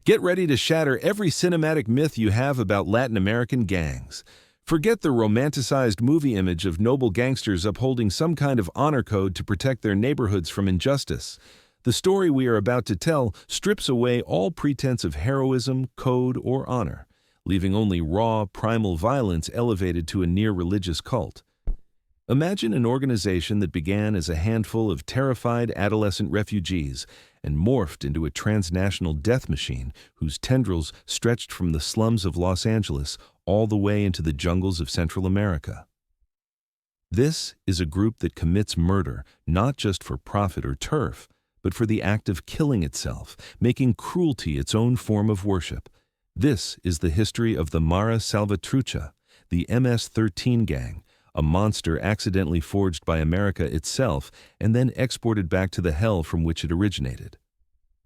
Get ready to shatter every cinematic myth you have about Latin American gangs. Forget the romanticized movie image of noble gangsters upholding some kind of honor code to protect their neighborhoods from injustice. The story we are about to tell strips away all pretense of heroism, code, or honor, leaving only raw, primal violence elevated to a near-religious cult. Imagine an organization that began as a handful of terrified adolescent refugees and morphed into a transnational death machine whose tendrils stretched from the slums of Los Angeles all the way into the jungles of Central America. This is a group that commits murder not just for profit or turf, but for the act of killing itself, making cruelty its own form of worship. This is the history of the Mara Salvatrucha, the MS-13 gang, a monster accidentally forged by America itself and then exported back to the hell from which it originated.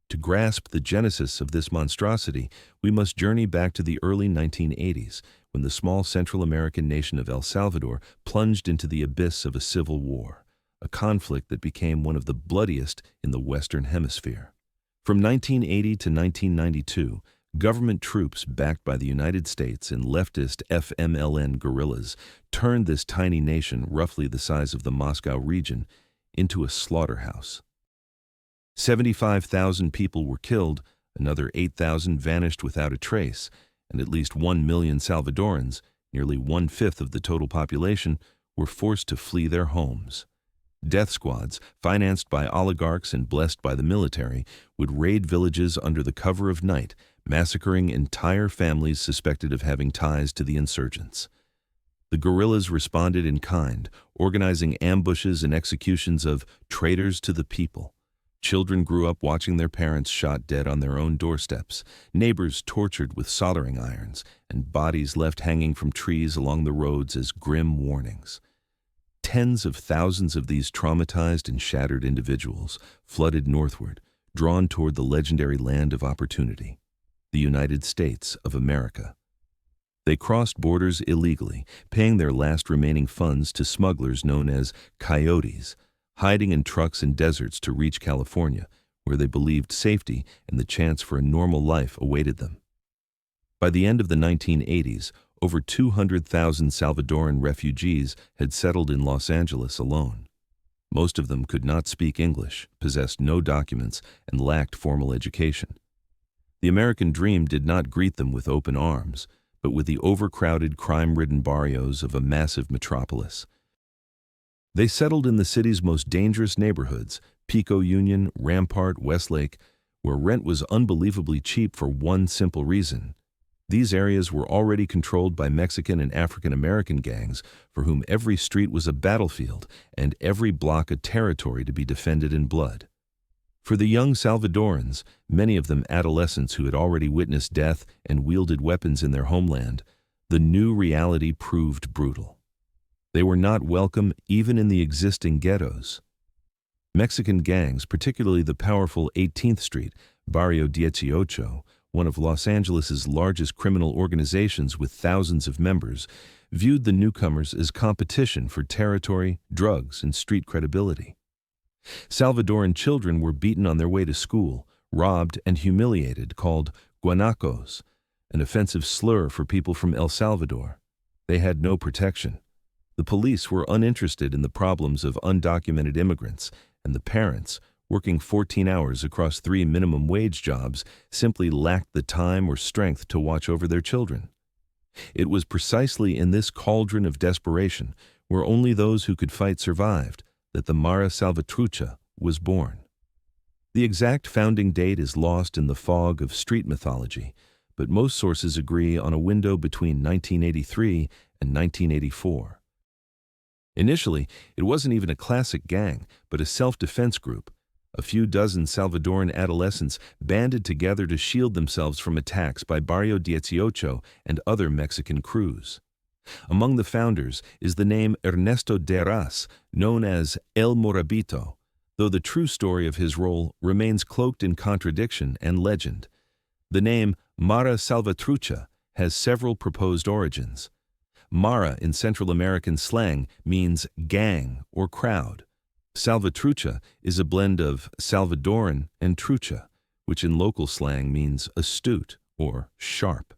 To grasp the genesis of this monstrosity, we must journey back to the early 1980s, when the small Central American nation of El Salvador plunged into the abyss of a civil war, a conflict that became one of the bloodiest in the Western Hemisphere. From 1980 to 1992, government troops backed by the United States and leftist FMLN guerrillas turned this tiny nation, roughly the size of the Moscow region, into a slaughterhouse. 75,000 people were killed, another 8,000 vanished without a trace, and at least 1 million Salvadorans, nearly one-fifth of the total population, were forced to flee their homes. Death squads, financed by oligarchs and blessed by the military, would raid villages under the cover of night, massacring entire families suspected of having ties to the insurgents. The guerrillas responded in kind, organizing ambushes and executions of traitors to the people. Children grew up watching their parents shot dead on their own doorsteps, neighbors tortured with soldering irons, and bodies left hanging from trees along the roads as grim warnings. Tens of thousands of these traumatized and shattered individuals flooded northward, drawn toward the legendary land of opportunity, the United States of America. They crossed borders illegally, paying their last remaining funds to smugglers known as coyotes, hiding in trucks and deserts to reach California, where they believed safety and the chance for a normal life awaited them. By the end of the 1980s, over 200,000 Salvadoran refugees had settled in Los Angeles alone. Most of them could not speak English, possessed no documents, and lacked formal education. The American dream did not greet them with open arms, but with the overcrowded, crime-ridden barrios of a massive metropolis. They settled in the city's most dangerous neighborhoods, Pico Union, Rampart, Westlake, where rent was unbelievably cheap for one simple reason. These areas were already controlled by Mexican and African American gangs for whom every street was a battlefield and every block a territory to be defended in blood. For the young Salvadorans, many of them adolescents who had already witnessed death and wielded weapons in their homeland, the new reality proved brutal. They were not welcome even in the existing ghettos. Mexican gangs, particularly the powerful 18th Street, Barrio 18, one of Los Angeles's largest criminal organizations with thousands of members, viewed the newcomers as competition for territory, drugs, and street credibility. Salvadoran children were beaten on their way to school, robbed and humiliated, called guanacos, an offensive slur for people from El Salvador. They had no protection. The police were uninterested in the problems of undocumented immigrants, and the parents, working 14 hours across 3 minimum wage jobs, simply lacked the time or strength to watch over their children. It was precisely in this cauldron of desperation, where only those who could fight survived, that the Mara Salvatrucha was born. The exact founding date is lost in the fog of street mythology, but most sources agree on a window between 1983 and 1984. Initially, it wasn't even a classic gang, but a self-defense group. A few dozen Salvadoran adolescents banded together to shield themselves from attacks by Barrio 18 and other Mexican crews. Among the founders is the name Ernesto Deras, known as El Morabito, though the true story of his role remains cloaked in contradiction and legend. The name Mara Salvatrucha has several proposed origins. Mara in Central American slang means gang or crowd. Salvatrucha is a blend of Salvadoran and trucha, which in local slang means astute or sharp.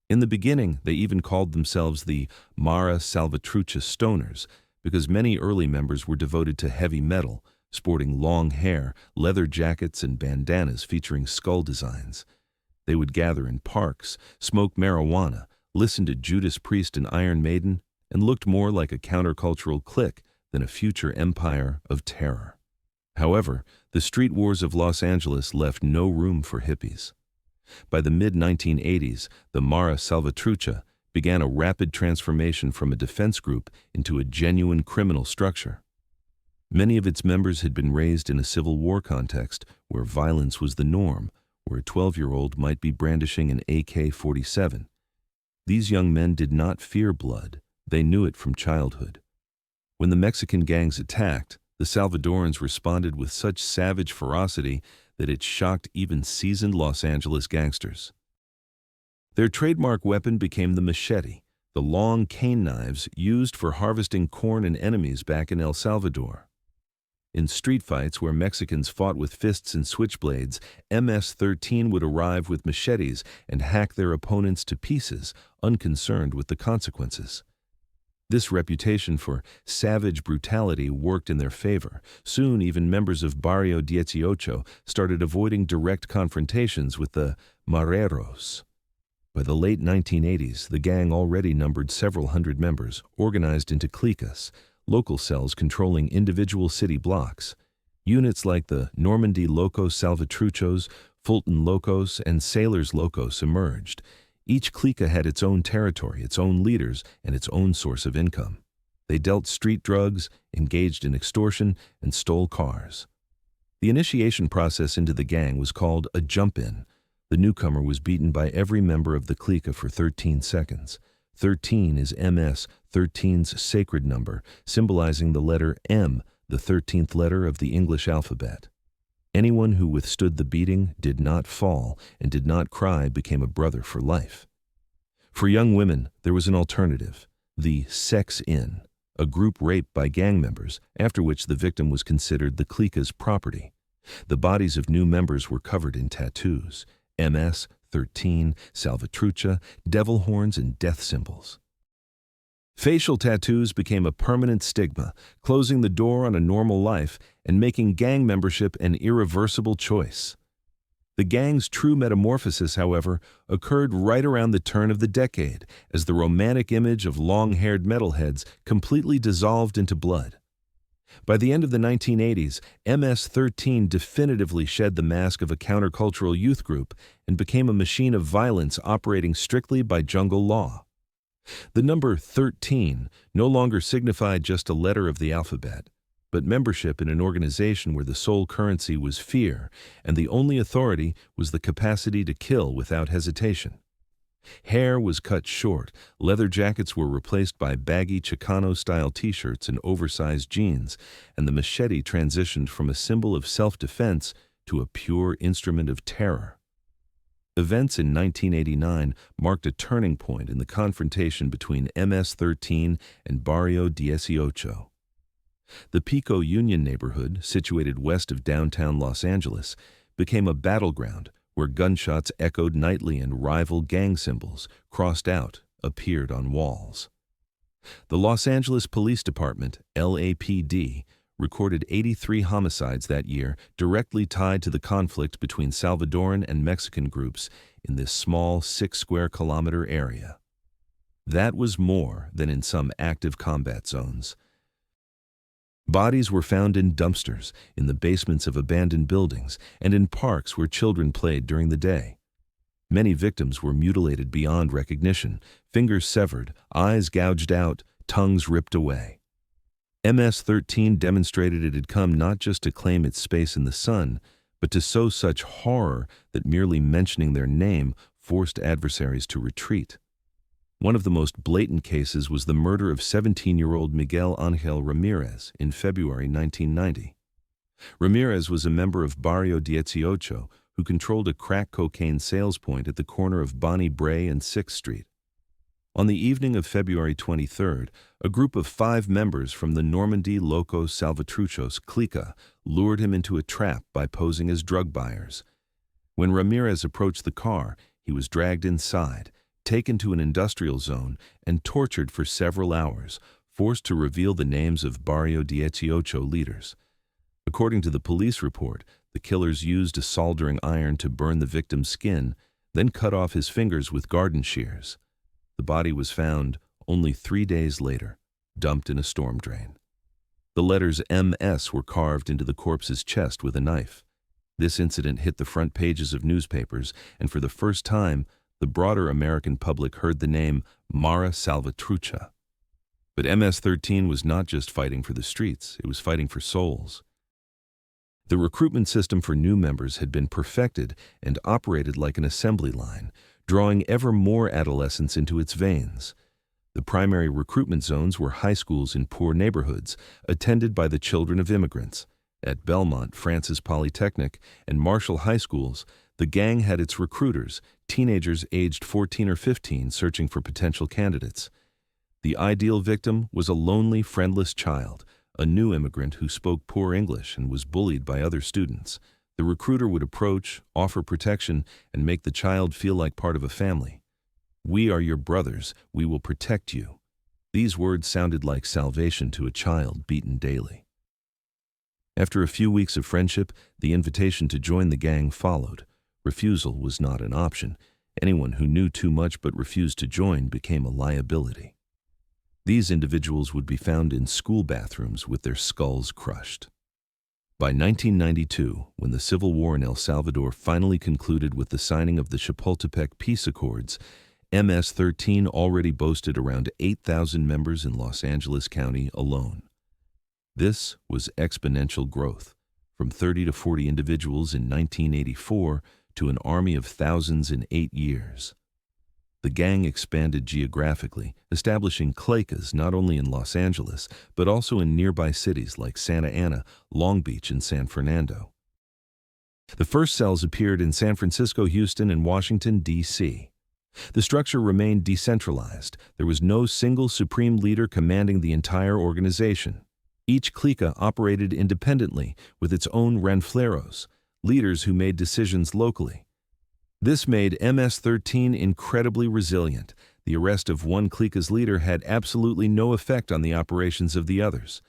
In the beginning, they even called themselves the Mara Salvatrucha Stoners, because many early members were devoted to heavy metal, sporting long hair, leather jackets, and bandanas featuring skull designs. They would gather in parks, smoke marijuana, listen to Judas Priest and Iron Maiden, and looked more like a countercultural clique than a future empire of terror. However, the street wars of Los Angeles left no room for hippies. By the mid-1980s, the Mara Salvatrucha began a rapid transformation from a defense group into a genuine criminal structure. Many of its members had been raised in a Civil War context where violence was the norm, where a 12-year-old might be brandishing an AK-47. These young men did not fear blood. They knew it from childhood. When the Mexican gangs attacked, the Salvadorans responded with such savage ferocity that it shocked even seasoned Los Angeles gangsters. Their trademark weapon became the machete, the long cane knives used for harvesting corn and enemies back in El Salvador. In street fights where Mexicans fought with fists and switchblades, MS-13 would arrive with machetes and hack their opponents to pieces, unconcerned with the consequences. This reputation for savage brutality worked in their favor. Soon, even members of Barrio 18 started avoiding direct confrontations with the mareros. By the late 1980s, the gang already numbered several hundred members, organized into cliques, local cells controlling individual city blocks. Units like the Normandy Locos Salvatruchos, Fulton Locos, and Sailors Locos emerged. Each clique had its own territory, its own leaders, and its own source of income. They dealt street drugs, engaged in extortion, and stole cars. The initiation process into the gang was called a jump-in. The newcomer was beaten by every member of the clique for 13 seconds. 13 is MS-13's sacred number, symbolizing the letter M, the 13th letter of the English alphabet. Anyone who withstood the beating, did not fall, and did not cry became a brother for life. For young women, there was an alternative, the sex-in, a group rape by gang members, after which the victim was considered the clique's property. The bodies of new members were covered in tattoos, MS-13, Salvatrucha, devil horns, and death symbols. Facial tattoos became a permanent stigma, closing the door on a normal life and making gang membership an irreversible choice. The gang's true metamorphosis, however, occurred right around the turn of the decade, as the romantic image of long-haired metalheads completely dissolved into blood. By the end of the 1980s, MS-13 definitively shed the mask of a countercultural youth group and became a machine of violence operating strictly by jungle law. The number 13 no longer signified just a letter of the alphabet, but membership in an organization where the sole currency was fear and the only authority was the capacity to kill without hesitation. Hair was cut short, leather jackets were replaced by baggy Chicano-style t-shirts and oversized jeans, and the machete transitioned from a symbol of self-defense to a pure instrument of terror. Events in 1989 marked a turning point in the confrontation between MS-13 and Barrio 18. The Pico Union neighborhood, situated west of downtown Los Angeles, became a battleground where gunshots echoed nightly and rival gang symbols, crossed out, appeared on walls. The Los Angeles Police Department, LAPD, recorded 83 homicides that year directly tied to the conflict between Salvadoran and Mexican groups in this small 6-square-kilometer area. That was more than in some active combat zones. Bodies were found in dumpsters, in the basements of abandoned buildings, and in parks where children played during the day. Many victims were mutilated beyond recognition, fingers severed, eyes gouged out, tongues ripped away. MS-13 demonstrated it had come not just to claim its space in the sun, but to sow such horror that merely mentioning their name forced adversaries to retreat. One of the most blatant cases was the murder of 17-year-old Miguel Angel Ramirez in February 1990. Ramirez was a member of Barrio 18, who controlled a crack cocaine sales point at the corner of Bonnie Bray and 6th Street. On the evening of February 23rd, a group of 5 members from the Normandy Locos Salvatruchos clique lured him into a trap by posing as drug buyers. When Ramirez approached the car, he was dragged inside, taken to an industrial zone, and tortured for several hours, forced to reveal the names of Barrio 18 leaders. According to the police report, the killers used a soldering iron to burn the victim's skin, then cut off his fingers with garden shears. The body was found only 3 days later, dumped in a storm drain. The letters MS were carved into the corpse's chest with a knife. This incident hit the front pages of newspapers, and for the first time, the broader American public heard the name Mara Salvatrucha. But MS-13 was not just fighting for the streets, it was fighting for souls. The recruitment system for new members had been perfected and operated like an assembly line, drawing ever more adolescents into its veins. The primary recruitment zones were high schools in poor neighborhoods, attended by the children of immigrants. At Belmont, Francis Polytechnic, and Marshall High Schools, the gang had its recruiters, teenagers aged 14 or 15 searching for potential candidates. The ideal victim was a lonely, friendless child, a new immigrant who spoke poor English and was bullied by other students. The recruiter would approach, offer protection, and make the child feel like part of a family. "We are your brothers. We will protect you." These words sounded like salvation to a child beaten daily. After a few weeks of friendship, the invitation to join the gang followed. Refusal was not an option. Anyone who knew too much but refused to join became a liability. These individuals would be found in school bathrooms with their skulls crushed. By 1992, when the civil war in El Salvador finally concluded with the signing of the Chapultepec Peace Accords, MS-13 already boasted around 8,000 members in Los Angeles County alone. This was exponential growth, from 30 to 40 individuals in 1984 to an army of thousands in 8 years. The gang expanded geographically, establishing clicas not only in Los Angeles, but also in nearby cities like Santa Ana, Long Beach, and San Fernando. The first cells appeared in San Francisco, Houston, and Washington, D.C. The structure remained decentralized. There was no single supreme leader commanding the entire organization. Each clica operated independently, with its own renfleros, leaders who made decisions locally. This made MS-13 incredibly resilient. The arrest of one clica's leader had absolutely no effect on the operations of the others.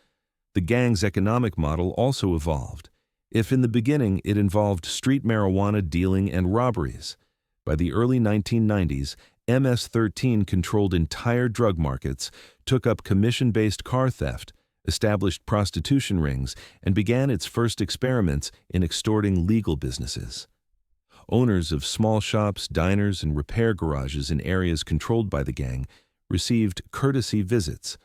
The gang's economic model also evolved. If in the beginning it involved street marijuana dealing and robberies, by the early 1990s, MS-13 controlled entire drug markets, took up commission-based car theft, established prostitution rings, and began its first experiments in extorting legal businesses. Owners of small shops, diners, and repair garages in areas controlled by the gang received courtesy visits.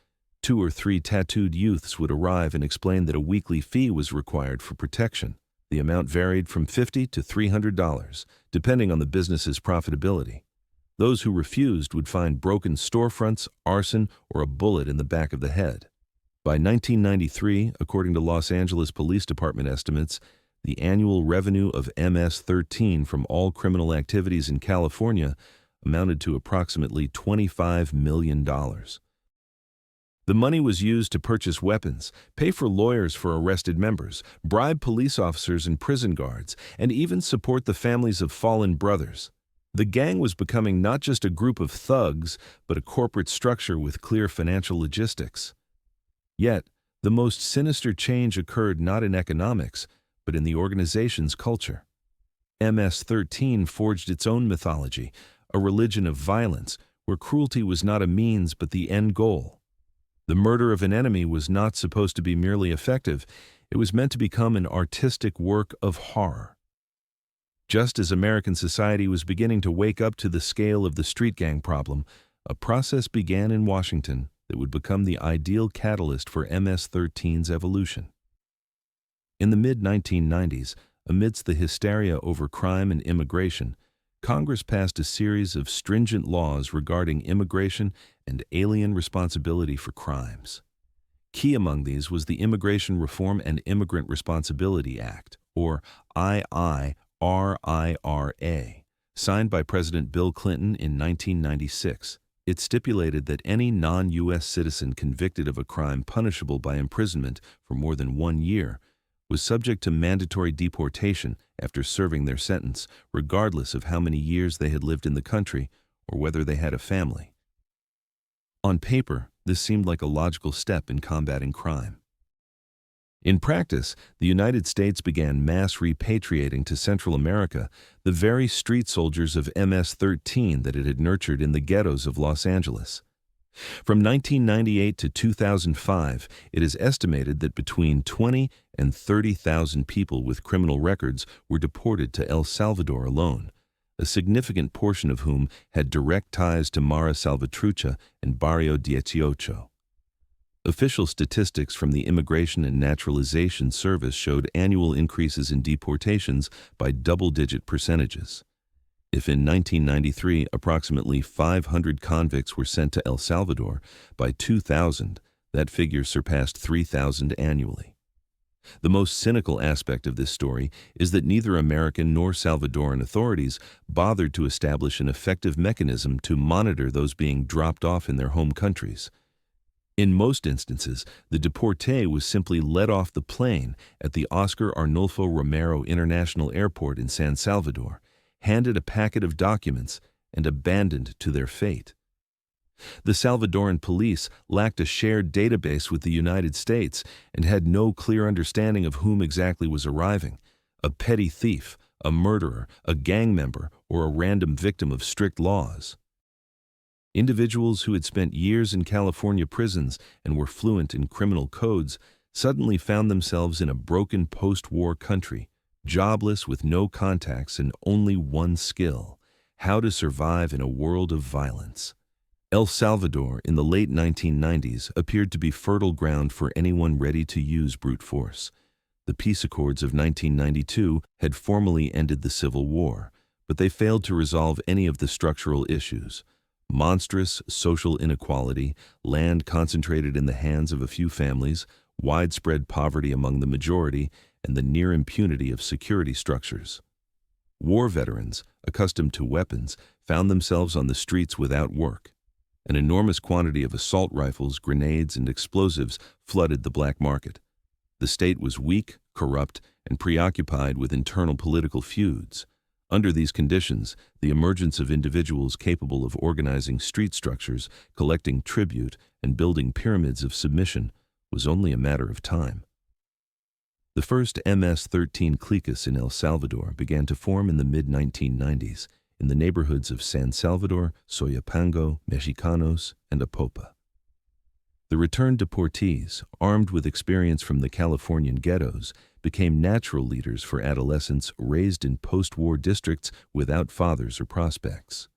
2 or 3 tattooed youths would arrive and explain that a weekly fee was required for protection. The amount varied from $50 to $300, depending on the business's profitability. Those who refused would find broken storefronts, arson, or a bullet in the back of the head. By 1993, according to Los Angeles Police Department estimates, the annual revenue of MS-13 from all criminal activities in California amounted to approximately $25 million. The money was used to purchase weapons, pay for lawyers for arrested members, bribe police officers and prison guards, and even support the families of fallen brothers. The gang was becoming not just a group of thugs, but a corporate structure with clear financial logistics. Yet, the most sinister change occurred not in economics, but in the organization's culture. MS-13 forged its own mythology, a religion of violence, where cruelty was not a means but the end goal. The murder of an enemy was not supposed to be merely effective, it was meant to become an artistic work of horror. Just as American society was beginning to wake up to the scale of the street gang problem, a process began in Washington that would become the ideal catalyst for MS-13's evolution. In the mid-1990s, amidst the hysteria over crime and immigration, Congress passed a series of stringent laws regarding immigration and alien responsibility for crimes. Key among these was the Immigration Reform and Immigrant Responsibility Act, or IIRIRA, signed by President Bill Clinton in 1996. It stipulated that any non-U.S. citizen convicted of a crime punishable by imprisonment for more than 1 year was subject to mandatory deportation after serving their sentence, regardless of how many years they had lived in the country or whether they had a family. On paper, this seemed like a logical step in combating crime. In practice, the United States began mass repatriating to Central America the very street soldiers of MS-13 that it had nurtured in the ghettos of Los Angeles. From 1998 to 2005, it is estimated that between 20 and 30,000 people with criminal records were deported to El Salvador alone, a significant portion of whom had direct ties to Mara Salvatrucha and Barrio 18. Official statistics from the Immigration and Naturalization Service showed annual increases in deportations by double-digit percentages. If in 1993 approximately 500 convicts were sent to El Salvador, by 2000 that figure surpassed 3,000 annually. The most cynical aspect of this story is that neither American nor Salvadoran authorities bothered to establish an effective mechanism to monitor those being dropped off in their home countries. In most instances, the deportee was simply let off the plane at the Oscar Arnulfo Romero International Airport in San Salvador, handed a packet of documents, and abandoned to their fate. The Salvadoran police lacked a shared database with the United States and had no clear understanding of whom exactly was arriving: a petty thief, a murderer, a gang member, or a random victim of strict laws. Individuals who had spent years in California prisons and were fluent in criminal codes suddenly found themselves in a broken post-war country, jobless with no contacts and only one skill: how to survive in a world of violence. El Salvador in the late 1990s appeared to be fertile ground for anyone ready to use brute force. The peace accords of 1992 had formally ended the Civil War, but they failed to resolve any of the structural issues: monstrous social inequality, land concentrated in the hands of a few families, widespread poverty among the majority, and the near impunity of security structures. War veterans, accustomed to weapons, found themselves on the streets without work. An enormous quantity of assault rifles, grenades, and explosives flooded the black market. The state was weak, corrupt, and preoccupied with internal political feuds. Under these conditions, the emergence of individuals capable of organizing street structures, collecting tribute, and building pyramids of submission was only a matter of time. The first MS-13 cliques in El Salvador began to form in the mid-1990s in the neighborhoods of San Salvador, Soyapango, Mexicanos, and Apopa. The returned deportees, armed with experience from the Californian ghettos, became natural leaders for adolescents raised in post-war districts without fathers or prospects.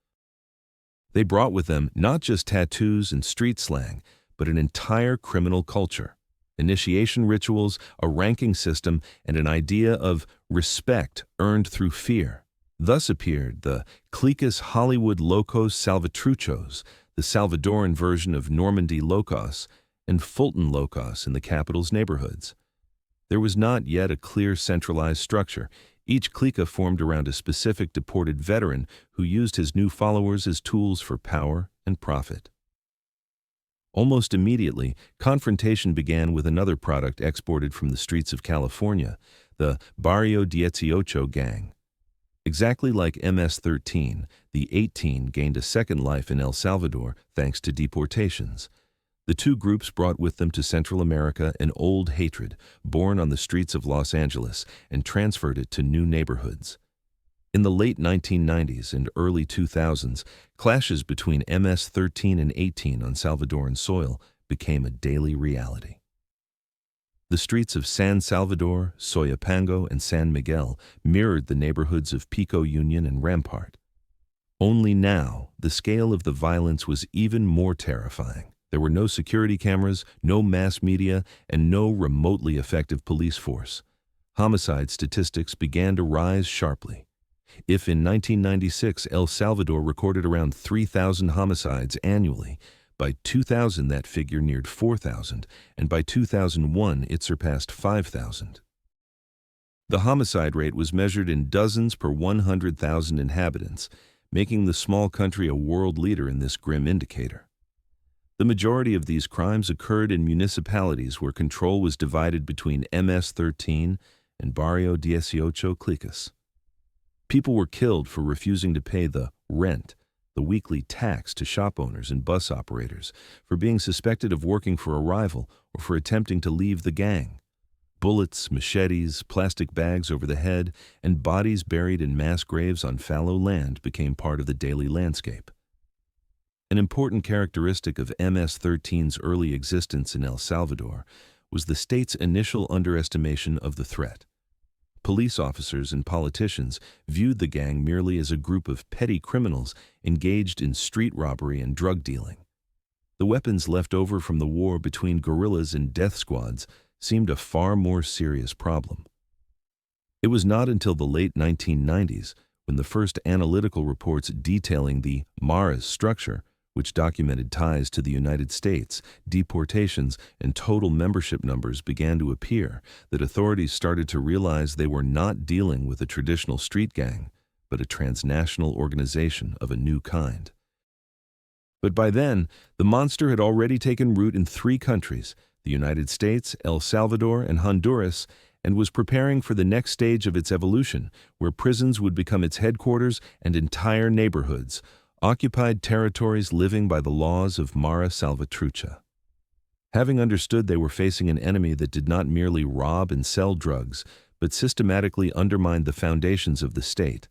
They brought with them not just tattoos and street slang, but an entire criminal culture, initiation rituals, a ranking system, and an idea of respect earned through fear. Thus appeared the cliques Hollywood Locos Salvatruchos, the Salvadoran version of Normandy Locos, and Fulton Locos in the capital's neighborhoods. There was not yet a clear centralized structure. Each clique formed around a specific deported veteran who used his new followers as tools for power and profit. Almost immediately, confrontation began with another product exported from the streets of California, the Barrio 18 gang. Exactly like MS-13, the 18 gained a second life in El Salvador thanks to deportations. The two groups brought with them to Central America an old hatred, born on the streets of Los Angeles, and transferred it to new neighborhoods. In the late 1990s and early 2000s, clashes between MS-13 and 18 on Salvadoran soil became a daily reality. The streets of San Salvador, Soyapango, and San Miguel mirrored the neighborhoods of Pico Union and Rampart. Only now, the scale of the violence was even more terrifying. There were no security cameras, no mass media, and no remotely effective police force. Homicide statistics began to rise sharply. If in 1996 El Salvador recorded around 3,000 homicides annually, by 2000 that figure neared 4,000, and by 2001 it surpassed 5,000. The homicide rate was measured in dozens per 100,000 inhabitants, making the small country a world leader in this grim indicator. The majority of these crimes occurred in municipalities where control was divided between MS-13 and Barrio 18 cliques. People were killed for refusing to pay the rent, the weekly tax to shop owners and bus operators, for being suspected of working for a rival or for attempting to leave the gang. Bullets, machetes, plastic bags over the head, and bodies buried in mass graves on fallow land became part of the daily landscape. An important characteristic of MS-13's early existence in El Salvador was the state's initial underestimation of the threat. Police officers and politicians viewed the gang merely as a group of petty criminals engaged in street robbery and drug dealing. The weapons left over from the war between guerrillas and death squads seemed a far more serious problem. It was not until the late 1990s, when the first analytical reports detailing the Mara's structure, which documented ties to the United States, deportations, and total membership numbers began to appear, that authorities started to realize they were not dealing with a traditional street gang, but a transnational organization of a new kind. But by then, the monster had already taken root in 3 countries, the United States, El Salvador, and Honduras, and was preparing for the next stage of its evolution, where prisons would become its headquarters and entire neighborhoods, occupied territories living by the laws of Mara Salvatrucha. Having understood they were facing an enemy that did not merely rob and sell drugs, but systematically undermined the foundations of the state,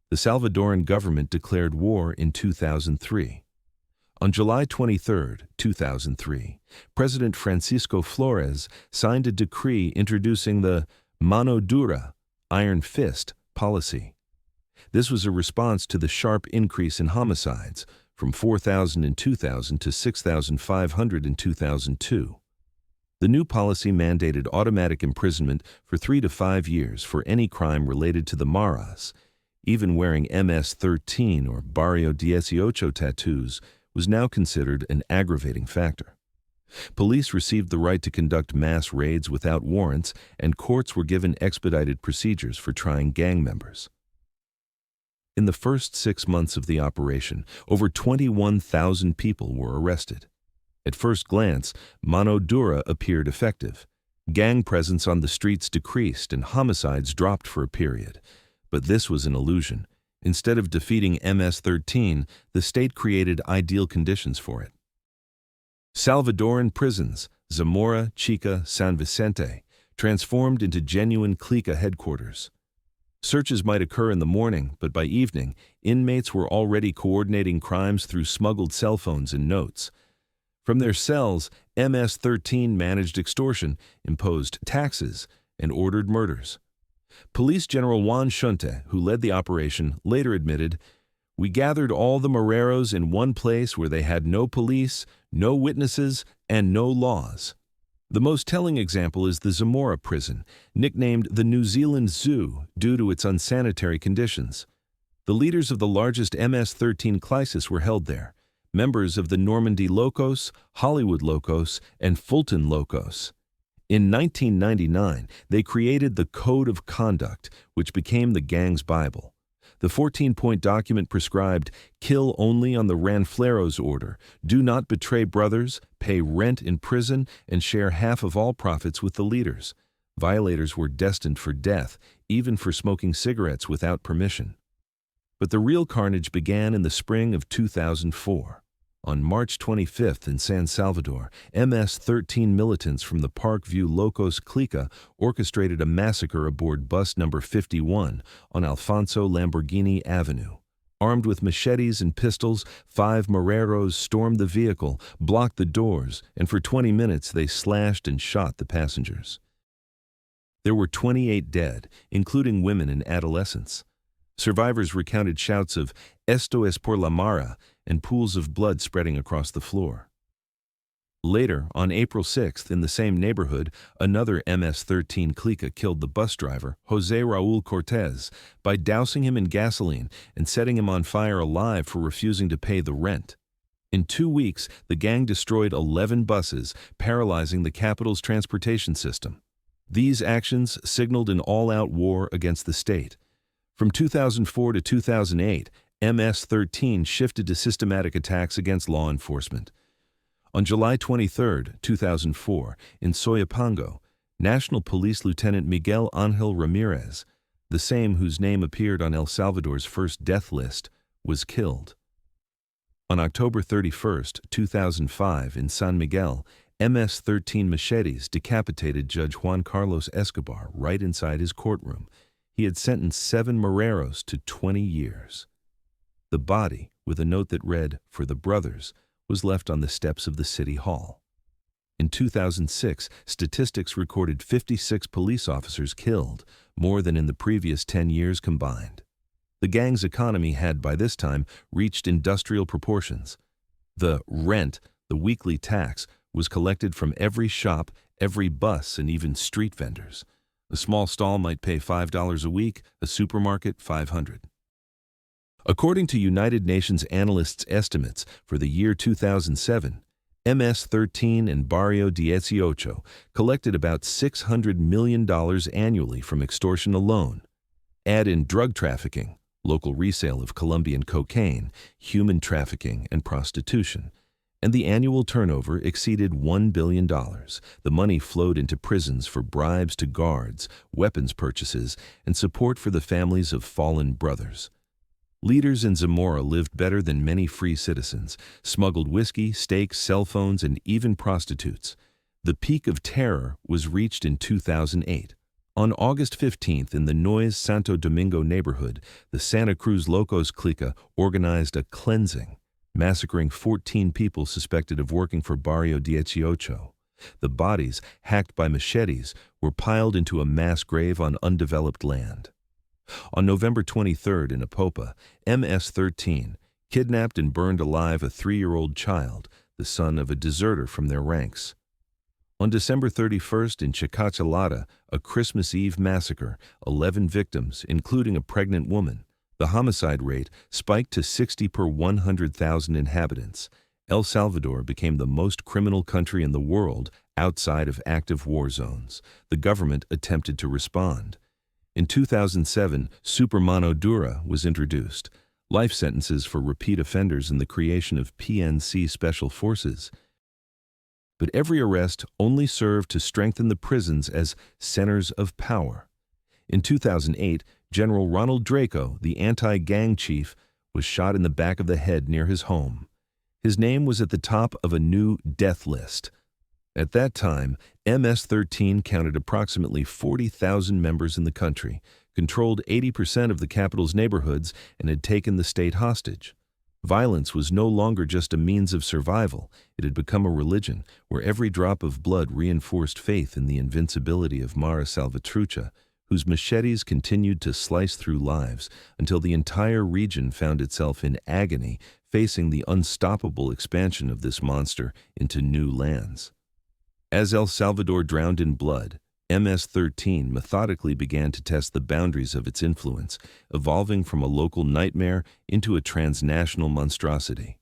the Salvadoran government declared war in 2003. On July 23, 2003, President Francisco Flores signed a decree introducing the mano dura, iron fist, policy. This was a response to the sharp increase in homicides, from 4,000 in 2000 to 6,500 in 2002. The new policy mandated automatic imprisonment for 3 to 5 years for any crime related to the Maras. Even wearing MS-13 or Barrio 18 tattoos was now considered an aggravating factor. Police received the right to conduct mass raids without warrants, and courts were given expedited procedures for trying gang members. In the first 6 months of the operation, over 21,000 people were arrested. At first glance, mano dura appeared effective. Gang presence on the streets decreased and homicides dropped for a period. But this was an illusion. Instead of defeating MS-13, the state created ideal conditions for it. Salvadoran prisons, Zamora, Chica, San Vicente, transformed into genuine clica headquarters. Searches might occur in the morning, but by evening, inmates were already coordinating crimes through smuggled cell phones and notes. From their cells, MS-13 managed extortion, imposed taxes, and ordered murders. Police General Juan Shunte, who led the operation, later admitted, "We gathered all the Moreros in one place where they had no police, no witnesses, and no laws." The most telling example is the Zamora prison, nicknamed the New Zealand Zoo due to its unsanitary conditions. The leaders of the largest MS-13 crisis were held there, members of the Normandy Locos, Hollywood Locos, and Fulton Locos. In 1999, they created the Code of Conduct, which became the gang's Bible. The 14-point document prescribed, kill only on the Ranfleros order, do not betray brothers, pay rent in prison, and share half of all profits with the leaders. Violators were destined for death, even for smoking cigarettes without permission. But the real carnage began in the spring of 2004. On March 25th in San Salvador, MS-13 militants from the Parkview Locos Clica orchestrated a massacre aboard bus number 51 on Alfonso Lamborghini Avenue. Armed with machetes and pistols, 5 Moreros stormed the vehicle, blocked the doors, and for 20 minutes they slashed and shot the passengers. There were 28 dead, including women and adolescents. Survivors recounted shouts of "Esto es por la Mara" and pools of blood spreading across the floor. Later, on April 6th, in the same neighborhood, another MS-13 clica killed the bus driver, José Raúl Cortez, by dousing him in gasoline and setting him on fire alive for refusing to pay the rent. In 2 weeks, the gang destroyed 11 buses, paralyzing the capital's transportation system. These actions signaled an all-out war against the state. From 2004 to 2008, MS-13 shifted to systematic attacks against law enforcement. On July 23, 2004, in Soyapango, National Police Lieutenant Miguel Ángel Ramirez, the same whose name appeared on El Salvador's first death list, was killed. On October 31, 2005, in San Miguel, MS-13 machetes decapitated Judge Juan Carlos Escobar right inside his courtroom. He had sentenced 7 Moreros to 20 years. The body, with a note that read, "For the brothers," was left on the steps of the city hall. In 2006, statistics recorded 56 police officers killed, more than in the previous 10 years combined. The gang's economy had, by this time, reached industrial proportions. The rent, the weekly tax, was collected from every shop, every bus, and even street vendors. A small stall might pay $5 a week, a supermarket $500. According to United Nations analysts' estimates for the year 2007, MS-13 and Barrio 18 collected about $600 million annually from extortion alone. Add in drug trafficking, local resale of Colombian cocaine, human trafficking, and prostitution, and the annual turnover exceeded $1 billion. The money flowed into prisons for bribes to guards, weapons purchases, and support for the families of fallen brothers. Leaders in Zamora lived better than many free citizens, smuggled whiskey, steaks, cell phones, and even prostitutes. The peak of terror was reached in 2008. On August 15th, in the Noyes Santo Domingo neighborhood, the Santa Cruz Locos Clica organized a cleansing, massacring 14 people suspected of working for Barrio 18. The bodies, hacked by machetes, were piled into a mass grave on undeveloped land. On November 23rd in Apopa, MS-13 kidnapped and burned alive a 3-year-old child, the son of a deserter from their ranks. On December 31st in Chicachalata, a Christmas Eve massacre, 11 victims, including a pregnant woman. The homicide rate spiked to 60 per 100,000 inhabitants. El Salvador became the most criminal country in the world outside of active war zones. The government attempted to respond. In 2007, Supermano Dura was introduced, life sentences for repeat offenders and the creation of PNC Special Forces. But every arrest only served to strengthen the prisons as centers of power. In 2008, General Ronald Draco, the anti-gang chief, was shot in the back of the head near his home. His name was at the top of a new death list. At that time, MS-13 counted approximately 40,000 members in the country, controlled 80% of the capital's neighborhoods, and had taken the state hostage. Violence was no longer just a means of survival. It had become a religion, where every drop of blood reinforced faith in the invincibility of Mara Salvatrucha, whose machetes continued to slice through lives until the entire region found itself in agony, facing the unstoppable expansion of this monster into new lands. As El Salvador drowned in blood, MS-13 methodically began to test the boundaries of its influence, evolving from a local nightmare into a transnational monstrosity.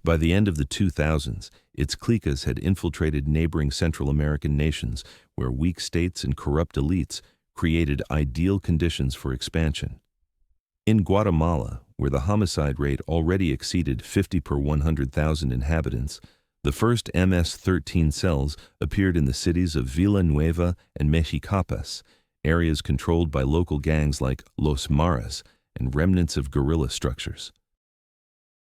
By the end of the 2000s, its cliques had infiltrated neighboring Central American nations, where weak states and corrupt elites created ideal conditions for expansion. In Guatemala, where the homicide rate already exceeded 50 per 100,000 inhabitants, the first MS-13 cells appeared in the cities of Villanueva and Mexicapas, areas controlled by local gangs like Los Maras and remnants of guerrilla structures.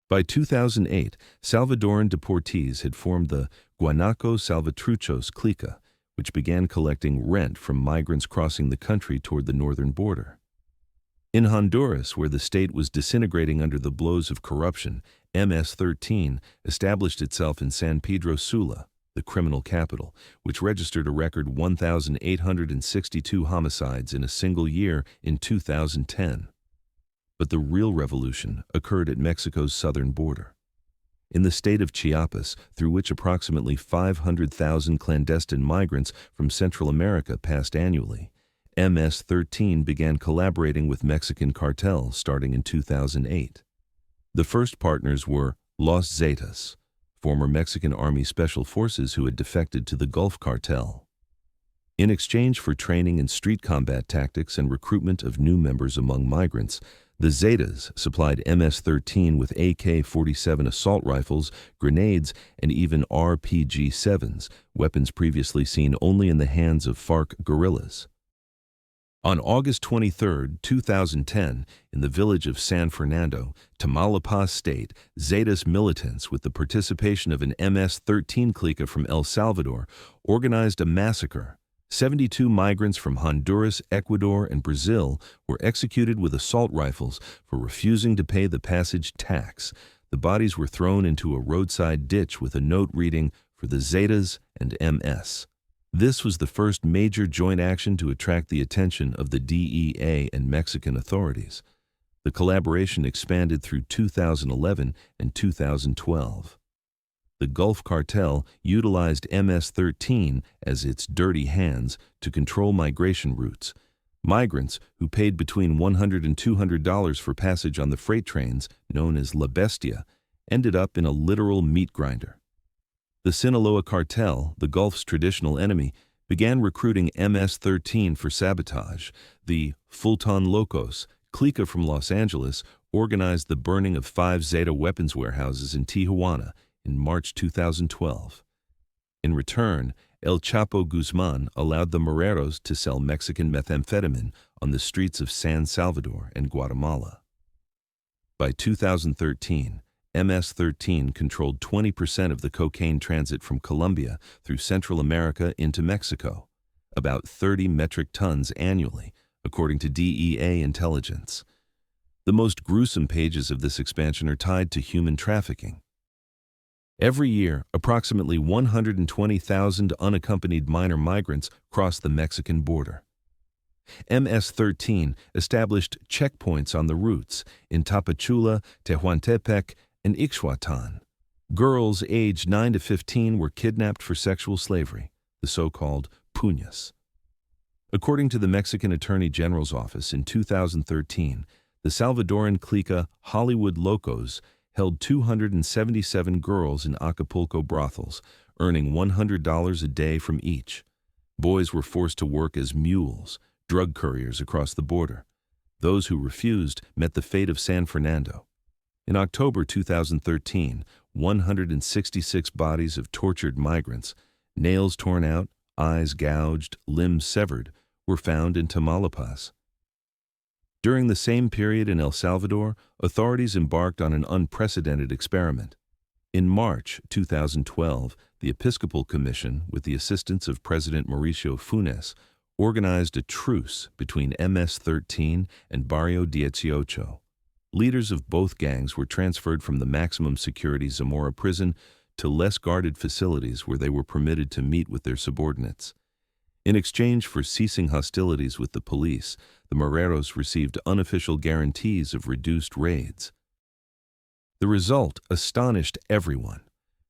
By 2008, Salvadoran deportees had formed the Guanaco Salvatruchos Clica, which began collecting rent from migrants crossing the country toward the northern border. In Honduras, where the state was disintegrating under the blows of corruption, MS-13 established itself in San Pedro Sula, the criminal capital, which registered a record 1,862 homicides in a single year in 2010. But the real revolution occurred at Mexico's southern border. In the state of Chiapas, through which approximately 500,000 clandestine migrants from Central America passed annually, MS-13 began collaborating with Mexican cartels starting in 2008. The first partners were Los Zetas, former Mexican Army Special Forces who had defected to the Gulf Cartel. In exchange for training in street combat tactics and recruitment of new members among migrants, The Zetas supplied MS-13 with AK-47 assault rifles, grenades, and even RPG-7s, weapons previously seen only in the hands of FARC guerrillas. On August 23, 2010, in the village of San Fernando, Tamaulipas State, Zetas militants, with the participation of an MS-13 clique from El Salvador, organized a massacre. 72 migrants from Honduras, Ecuador, and Brazil were executed with assault rifles for refusing to pay the passage tax. The bodies were thrown into a roadside ditch with a note reading, "For the Zetas and MS." This was the first major joint action to attract the attention of the DEA and Mexican authorities. The collaboration expanded through 2011 and 2012. The Gulf Cartel utilized MS-13 as its dirty hands to control migration routes. Migrants who paid between $100 and $200 for passage on the freight trains, known as La Bestia, ended up in a literal meat grinder. The Sinaloa cartel, the Gulf's traditional enemy, began recruiting MS-13 for sabotage. The Fulton Locos, clique from Los Angeles, organized the burning of 5 Zeta weapons warehouses in Tijuana in March 2012. In return, El Chapo Guzman allowed the Moreros to sell Mexican methamphetamine on the streets of San Salvador and Guatemala. By 2013, MS-13 controlled 20% of the cocaine transit from Colombia through Central America into Mexico, about 30 metric tons annually, according to DEA intelligence. The most gruesome pages of this expansion are tied to human trafficking. Every year, approximately 120,000 unaccompanied minor migrants cross the Mexican border. MS-13 established checkpoints on the routes in Tapachula, Tehuantepec, and Ixhuatán. Girls aged 9 to 15 were kidnapped for sexual slavery, the so-called puñas. According to the Mexican Attorney General's office in 2013, the Salvadoran clique Hollywood Locos held 277 girls in Acapulco brothels, earning $100 a day from each. Boys were forced to work as mules, drug couriers across the border. Those who refused met the fate of San Fernando. In October 2013, 166 bodies of tortured migrants, nails torn out, eyes gouged, limbs severed, were found in Tamaulipas. During the same period in El Salvador, authorities embarked on an unprecedented experiment. In March 2012, the Episcopal Commission, with the assistance of President Mauricio Funes, organized a truce between MS-13 and Barrio 18. Leaders of both gangs were transferred from the maximum security Zamora prison to less guarded facilities where they were permitted to meet with their subordinates. In exchange for ceasing hostilities with the police, the Moreros received unofficial guarantees of reduced raids. The result astonished everyone.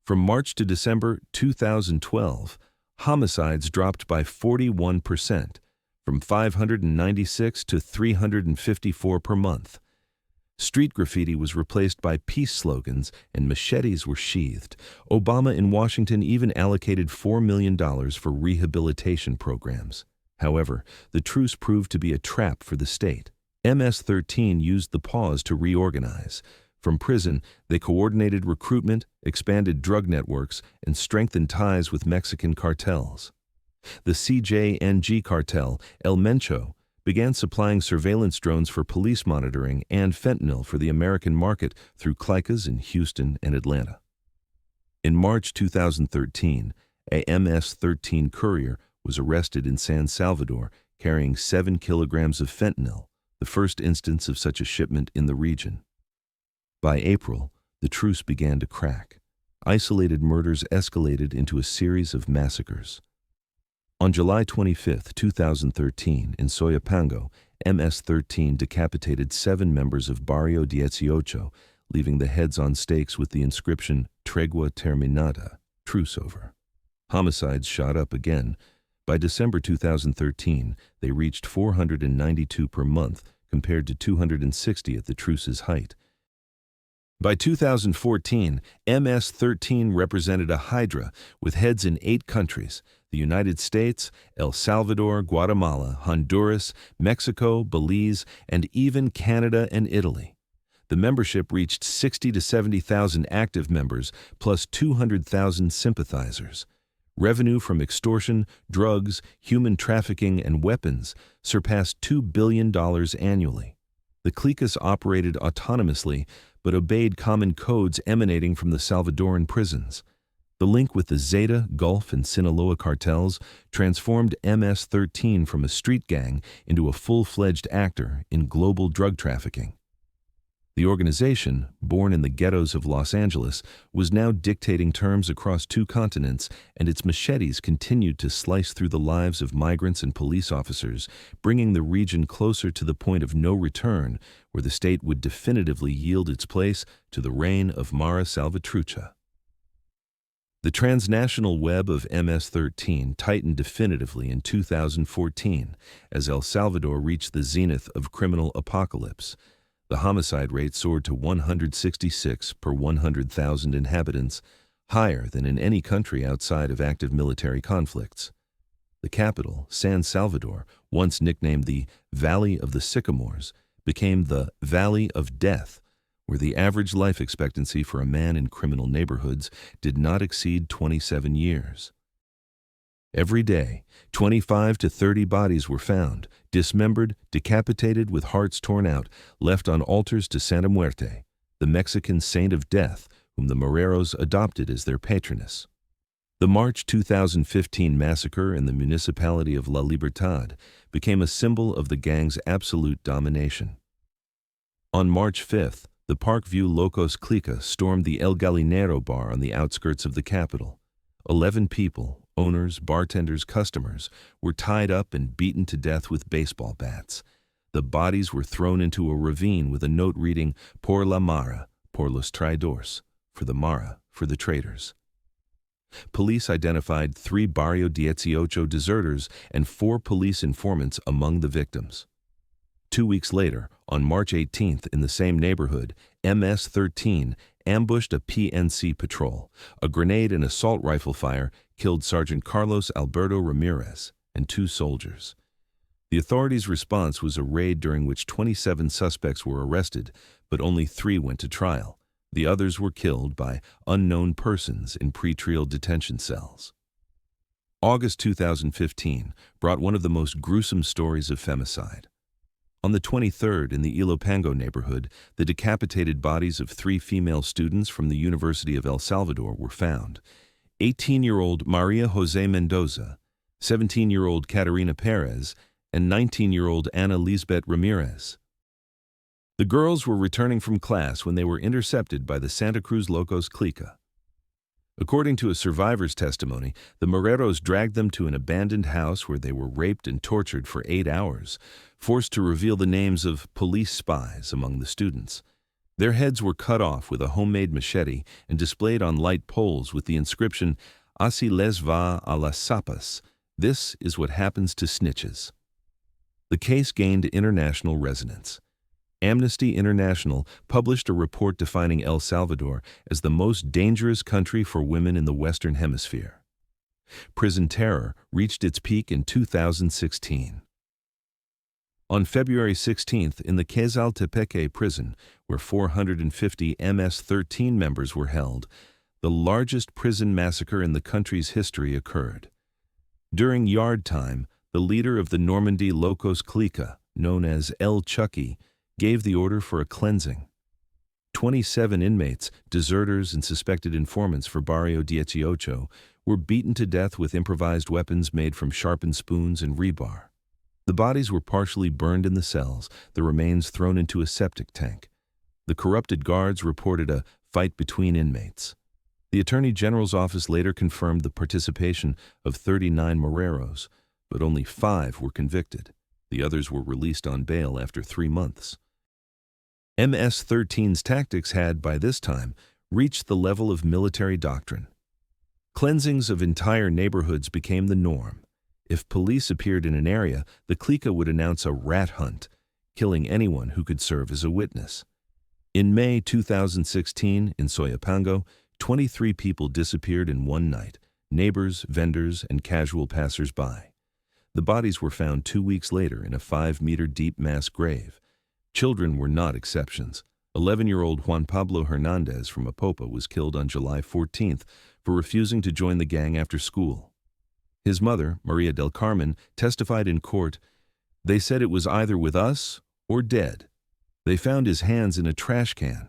From March to December 2012, homicides dropped by 41%, from 596 to 354 per month. Street graffiti was replaced by peace slogans and machetes were sheathed. Obama in Washington even allocated $4 million for rehabilitation programs. However, the truce proved to be a trap for the state. MS-13 used the pause to reorganize. From prison, they coordinated recruitment, expanded drug networks, and strengthened ties with Mexican cartels. The CJNG cartel, El Mencho, began supplying surveillance drones for police monitoring and fentanyl for the American market through cliques in Houston and Atlanta. In March 2013, a MS-13 courier was arrested in San Salvador carrying 7 kilograms of fentanyl, the first instance of such a shipment in the region. By April, the truce began to crack. Isolated murders escalated into a series of massacres. On July 25, 2013, in Soyapango, MS-13 decapitated 7 members of Barrio 18, leaving the heads on stakes with the inscription Tregua Terminada, truce over. Homicides shot up again. By December 2013, they reached 492 per month, compared to 260 at the truce's height. By 2014, MS-13 represented a hydra with heads in 8 countries. the United States, El Salvador, Guatemala, Honduras, Mexico, Belize, and even Canada and Italy. The membership reached 60 to 70,000 active members, plus 200,000 sympathizers. Revenue from extortion, drugs, human trafficking, and weapons surpassed $2 billion annually. The cliques operated autonomously, but obeyed common codes emanating from the Salvadoran prisons. The link with the Zeta, Gulf, and Sinaloa cartels transformed MS-13 from a street gang into a full-fledged actor in global drug trafficking. The organization, born in the ghettos of Los Angeles, was now dictating terms across 2 continents, and its machetes continued to slice through the lives of migrants and police officers, bringing the region closer to the point of no return, where the state would definitively yield its place to the reign of Mara Salvatrucha. The transnational web of MS-13 tightened definitively in 2014 as El Salvador reached the zenith of criminal apocalypse. The homicide rate soared to 166 per 100,000 inhabitants, higher than in any country outside of active military conflicts. The capital, San Salvador, once nicknamed the Valley of the Sycamores, became the Valley of Death, where the average life expectancy for a man in criminal neighborhoods did not exceed 27 years. Every day, 25 to 30 bodies were found, dismembered, decapitated with hearts torn out, left on altars to Santa Muerte, the Mexican saint of death, whom the Moreros adopted as their patroness. The March 2015 massacre in the municipality of La Libertad became a symbol of the gang's absolute domination. On March 5th, the Parkview Locos Clica stormed the El Gallinero bar on the outskirts of the capital. 11 people, owners, bartenders, customers, were tied up and beaten to death with baseball bats. The bodies were thrown into a ravine with a note reading, "Por la Mara, por los traidores," for the Mara, for the traitors. Police identified 3 Barrio 18 deserters and 4 police informants among the victims. 2 weeks later, on March 18th, in the same neighborhood, MS-13 ambushed a PNC patrol. A grenade and assault rifle fire killed Sergeant Carlos Alberto Ramirez and 2 soldiers. The authorities' response was a raid during which 27 suspects were arrested, but only 3 went to trial. The others were killed by unknown persons in pretrial detention cells. August 2015 brought one of the most gruesome stories of femicide. On the 23rd, in the Ilopango neighborhood, the decapitated bodies of 3 female students from the University of El Salvador were found. 18-year-old Maria Jose Mendoza, 17-year-old Caterina Perez, and 19-year-old Ana Lisbeth Ramirez. The girls were returning from class when they were intercepted by the Santa Cruz Locos Clica. According to a survivor's testimony, the Moreros dragged them to an abandoned house where they were raped and tortured for 8 hours, forced to reveal the names of police spies among the students. Their heads were cut off with a homemade machete and displayed on light poles with the inscription, "Así les va a las sapas," "This is what happens to snitches." The case gained international resonance. Amnesty International published a report defining El Salvador as the most dangerous country for women in the Western Hemisphere. Prison terror reached its peak in 2016. On February 16th, in the Quezaltepeque prison, where 450 MS-13 members were held, the largest prison massacre in the country's history occurred. During yard time, the leader of the Normandy Locos Clica, known as El Chucky, gave the order for a cleansing. 27 inmates, deserters and suspected informants for Barrio 18, were beaten to death with improvised weapons made from sharpened spoons and rebar. The bodies were partially burned in the cells, the remains thrown into a septic tank. The corrupted guards reported a fight between inmates. The Attorney General's office later confirmed the participation of 39 Moreros, but only 5 were convicted. The others were released on bail after 3 months. MS-13's tactics had, by this time, reached the level of military doctrine. Cleansings of entire neighborhoods became the norm. If police appeared in an area, the clica would announce a rat hunt, killing anyone who could serve as a witness. In May 2016, in Soyapango, 23 people disappeared in one night, neighbors, vendors, and casual passers-by. The bodies were found 2 weeks later in a 5-meter-deep mass grave. Children were not exceptions. 11-year-old Juan Pablo Hernandez from Apopa was killed on July 14th for refusing to join the gang after school. His mother, Maria del Carmen, testified in court, "They said it was either with us or dead. They found his hands in a trash can."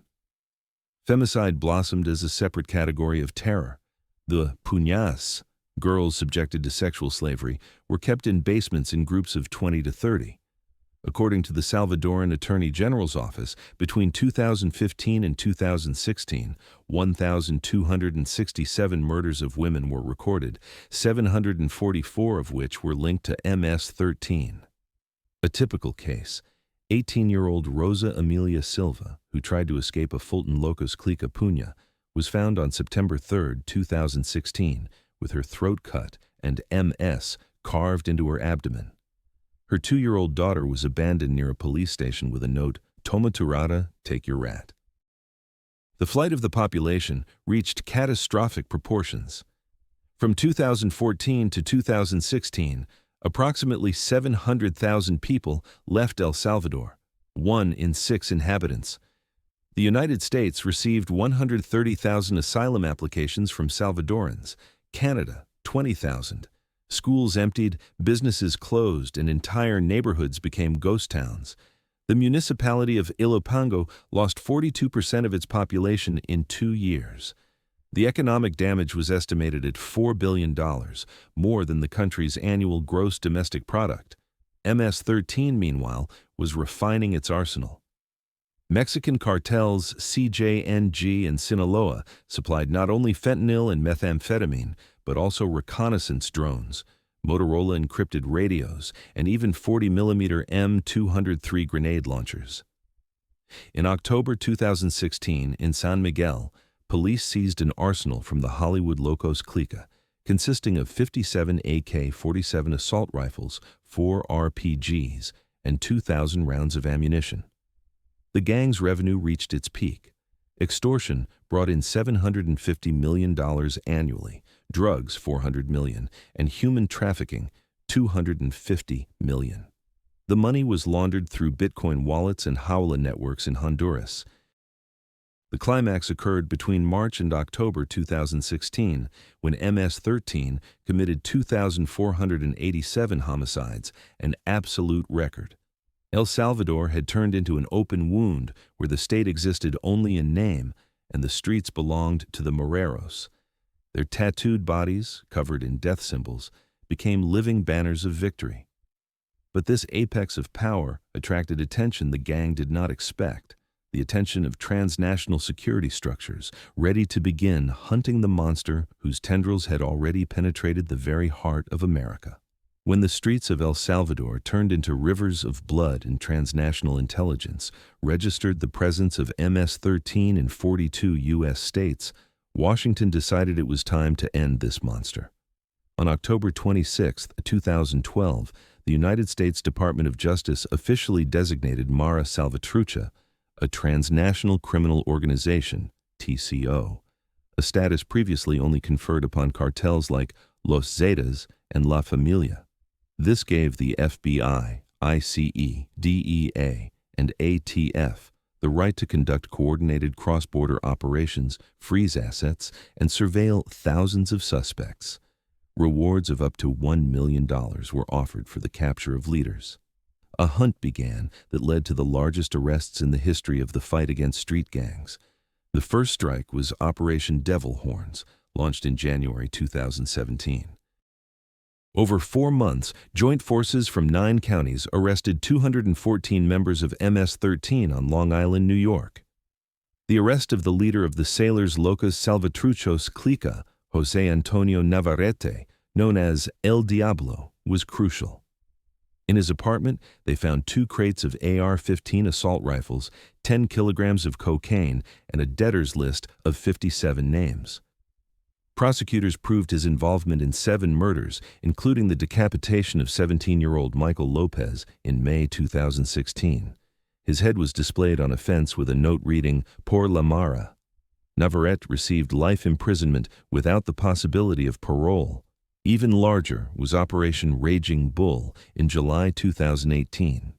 Femicide blossomed as a separate category of terror. The puñas, girls subjected to sexual slavery, were kept in basements in groups of 20 to 30. According to the Salvadoran Attorney General's office, between 2015 and 2016, 1,267 murders of women were recorded, 744 of which were linked to MS-13. A typical case: 18-year-old Rosa Amelia Silva, who tried to escape a Fulton Locos Clica puña, was found on September 3, 2016, with her throat cut and MS carved into her abdomen. Her 2-year-old daughter was abandoned near a police station with a note, "Toma tu rata, take your rat." The flight of the population reached catastrophic proportions. From 2014 to 2016, approximately 700,000 people left El Salvador, 1 in 6 inhabitants. The United States received 130,000 asylum applications from Salvadorans, Canada, 20,000. Schools emptied, businesses closed, and entire neighborhoods became ghost towns. The municipality of Ilopango lost 42% of its population in 2 years. The economic damage was estimated at $4 billion, more than the country's annual gross domestic product. MS-13, meanwhile, was refining its arsenal. Mexican cartels CJNG and Sinaloa supplied not only fentanyl and methamphetamine, but also reconnaissance drones, Motorola encrypted radios, and even 40mm M203 grenade launchers. In October 2016, in San Miguel, police seized an arsenal from the Hollywood Locos Clica, consisting of 57 AK-47 assault rifles, 4 RPGs, and 2,000 rounds of ammunition. The gang's revenue reached its peak. Extortion brought in $750 million annually, drugs $400 million, and human trafficking $250 million. The money was laundered through Bitcoin wallets and Howla networks in Honduras. The climax occurred between March and October 2016, when MS-13 committed 2,487 homicides, an absolute record. El Salvador had turned into an open wound where the state existed only in name, and the streets belonged to the Moreros. Their tattooed bodies, covered in death symbols, became living banners of victory. But this apex of power attracted attention the gang did not expect, the attention of transnational security structures, ready to begin hunting the monster whose tendrils had already penetrated the very heart of America. When the streets of El Salvador turned into rivers of blood and transnational intelligence registered the presence of MS-13 in 42 U.S. states, Washington decided it was time to end this monster. On October 26, 2012, the United States Department of Justice officially designated Mara Salvatrucha a transnational criminal organization, TCO, a status previously only conferred upon cartels like Los Zetas and La Familia. This gave the FBI, ICE, DEA, and ATF the right to conduct coordinated cross-border operations, freeze assets, and surveil thousands of suspects. Rewards of up to $1 million were offered for the capture of leaders. A hunt began that led to the largest arrests in the history of the fight against street gangs. The first strike was Operation Devil Horns, launched in January 2017. Over 4 months, joint forces from 9 counties arrested 214 members of MS-13 on Long Island, New York. The arrest of the leader of the Sailors Locos Salvatruchos Clica, José Antonio Navarrete, known as El Diablo, was crucial. In his apartment, they found 2 crates of AR-15 assault rifles, 10 kilograms of cocaine, and a debtors list of 57 names. Prosecutors proved his involvement in 7 murders, including the decapitation of 17-year-old Michael Lopez in May 2016. His head was displayed on a fence with a note reading, "Por la Mara." Navarrete received life imprisonment without the possibility of parole. Even larger was Operation Raging Bull in July 2018.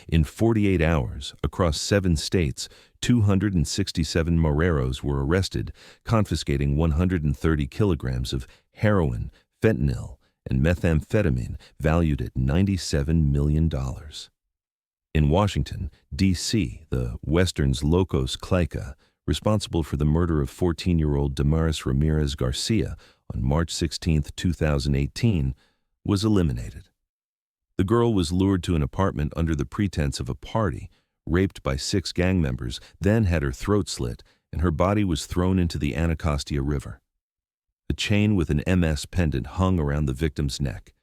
In 48 hours, across 7 states, 267 Moreros were arrested, confiscating 130 kilograms of heroin, fentanyl, and methamphetamine valued at $97 million. In Washington, D.C., the Western's Locos Clica, responsible for the murder of 14-year-old Damaris Ramirez Garcia on March 16, 2018, was eliminated. The girl was lured to an apartment under the pretense of a party, raped by 6 gang members, then had her throat slit, and her body was thrown into the Anacostia River. A chain with an MS pendant hung around the victim's neck.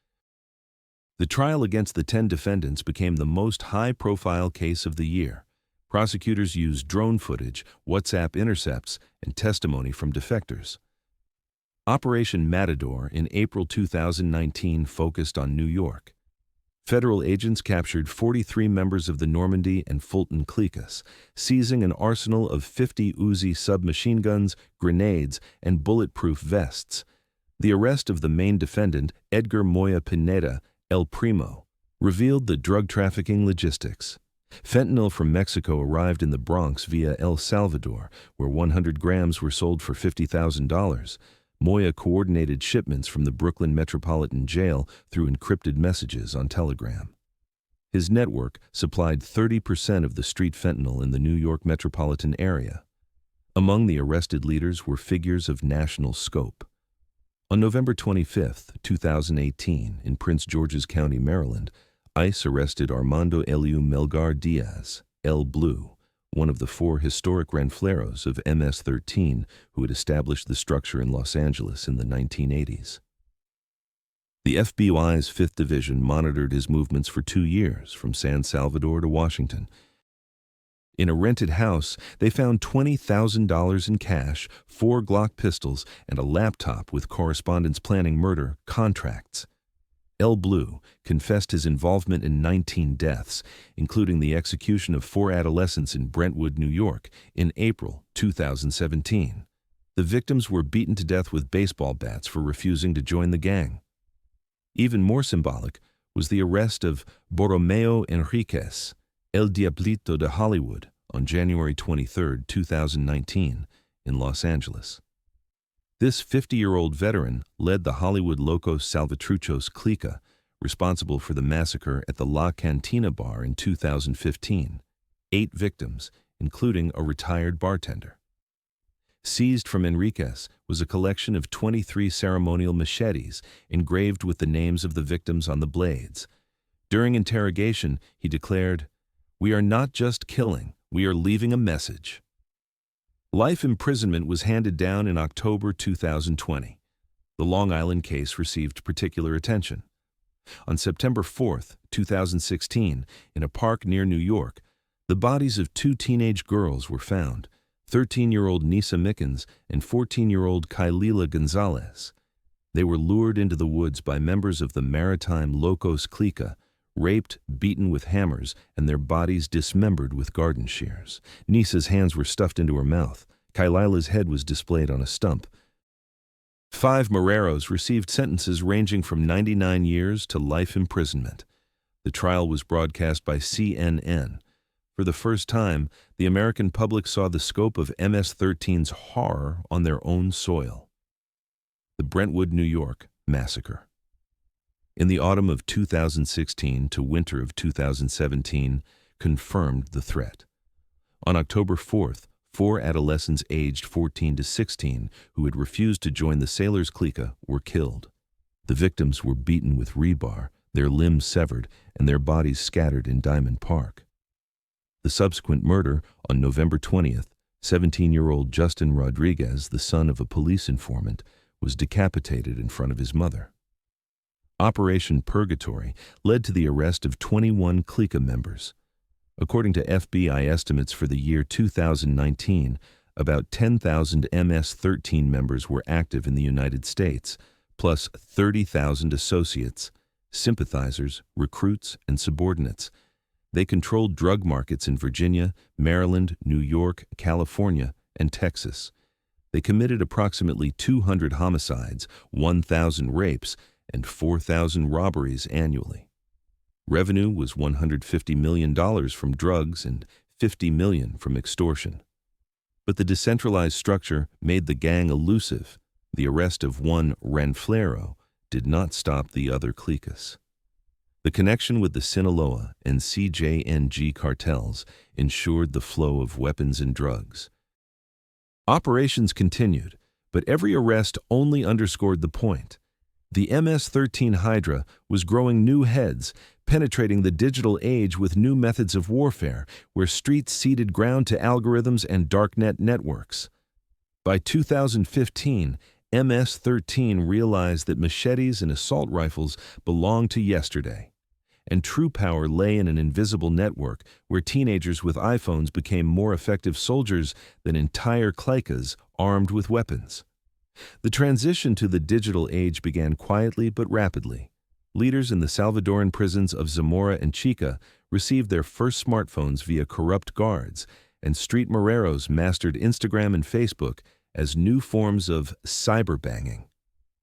The trial against the 10 defendants became the most high-profile case of the year. Prosecutors used drone footage, WhatsApp intercepts, and testimony from defectors. Operation Matador in April 2019 focused on New York. Federal agents captured 43 members of the Normandy and Fulton cliques, seizing an arsenal of 50 Uzi submachine guns, grenades, and bulletproof vests. The arrest of the main defendant, Edgar Moya Pineda, El Primo, revealed the drug trafficking logistics. Fentanyl from Mexico arrived in the Bronx via El Salvador, where 100 grams were sold for $50,000. Moya coordinated shipments from the Brooklyn Metropolitan Jail through encrypted messages on Telegram. His network supplied 30% of the street fentanyl in the New York metropolitan area. Among the arrested leaders were figures of national scope. On November 25, 2018, in Prince George's County, Maryland, ICE arrested Armando Eliu Melgar Diaz, El Blue, one of the 4 historic Ranfleros of MS-13 who had established the structure in Los Angeles in the 1980s. The FBI's 5th Division monitored his movements for 2 years, from San Salvador to Washington. In a rented house, they found $20,000 in cash, 4 Glock pistols, and a laptop with correspondence planning murder contracts. El Blue confessed his involvement in 19 deaths, including the execution of 4 adolescents in Brentwood, New York, in April 2017. The victims were beaten to death with baseball bats for refusing to join the gang. Even more symbolic was the arrest of Borromeo Enriquez, El Diablito de Hollywood, on January 23, 2019, in Los Angeles. This 50-year-old veteran led the Hollywood Locos Salvatruchos clica, responsible for the massacre at the La Cantina bar in 2015. 8 victims, including a retired bartender. Seized from Enriquez was a collection of 23 ceremonial machetes engraved with the names of the victims on the blades. During interrogation, he declared, "We are not just killing, we are leaving a message." Life imprisonment was handed down in October 2020. The Long Island case received particular attention. On September 4, 2016, in a park near New York, the bodies of 2 teenage girls were found, 13-year-old Nisa Mickens and 14-year-old Kailila Gonzalez. They were lured into the woods by members of the maritime Locos clica, raped, beaten with hammers, and their bodies dismembered with garden shears. Nisa's hands were stuffed into her mouth. Kailila's head was displayed on a stump. 5 Moreros received sentences ranging from 99 years to life imprisonment. The trial was broadcast by CNN. For the first time, the American public saw the scope of MS-13's horror on their own soil. The Brentwood, New York massacre. In the autumn of 2016 to winter of 2017, confirmed the threat. On October 4th, 4 adolescents aged 14 to 16 who had refused to join the Sailors clica were killed. The victims were beaten with rebar, their limbs severed, and their bodies scattered in Diamond Park. The subsequent murder, on November 20th, 17-year-old Justin Rodriguez, the son of a police informant, was decapitated in front of his mother. Operation Purgatory led to the arrest of 21 clica members. According to FBI estimates for the year 2019, about 10,000 MS-13 members were active in the United States, plus 30,000 associates, sympathizers, recruits, and subordinates. They controlled drug markets in Virginia, Maryland, New York, California, and Texas. They committed approximately 200 homicides, 1,000 rapes, and 4,000 robberies annually. Revenue was $150 million from drugs and $50 million from extortion. But the decentralized structure made the gang elusive. The arrest of one Ranflero did not stop the other cliques. The connection with the Sinaloa and CJNG cartels ensured the flow of weapons and drugs. Operations continued, but every arrest only underscored the point. The MS-13 Hydra was growing new heads, penetrating the digital age with new methods of warfare, where streets ceded ground to algorithms and darknet networks. By 2015, MS-13 realized that machetes and assault rifles belonged to yesterday, and true power lay in an invisible network where teenagers with iPhones became more effective soldiers than entire cliques armed with weapons. The transition to the digital age began quietly but rapidly. Leaders in the Salvadoran prisons of Zamora and Chica received their first smartphones via corrupt guards, and street moreros mastered Instagram and Facebook as new forms of cyberbanging.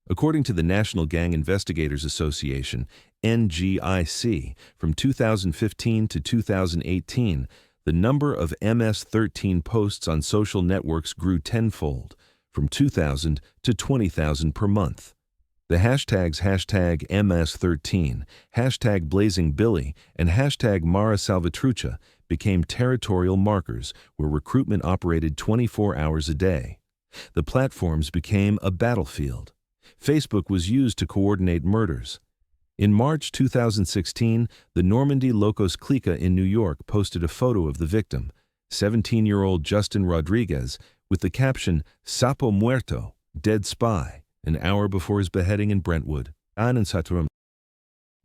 According to the National Gang Investigators Association, NGIC, from 2015 to 2018, the number of MS-13 posts on social networks grew tenfold, from 2,000 to 20,000 per month. The hashtags #MS13, #BlazingBilly, and #Mara Salvatrucha became territorial markers where recruitment operated 24 hours a day. The platforms became a battlefield. Facebook was used to coordinate murders. In March 2016, the Normandy Locos clique in New York posted a photo of the victim, 17-year-old Justin Rodriguez, with the caption, "Sapo muerto, dead spy," an hour before his beheading in Brentwood.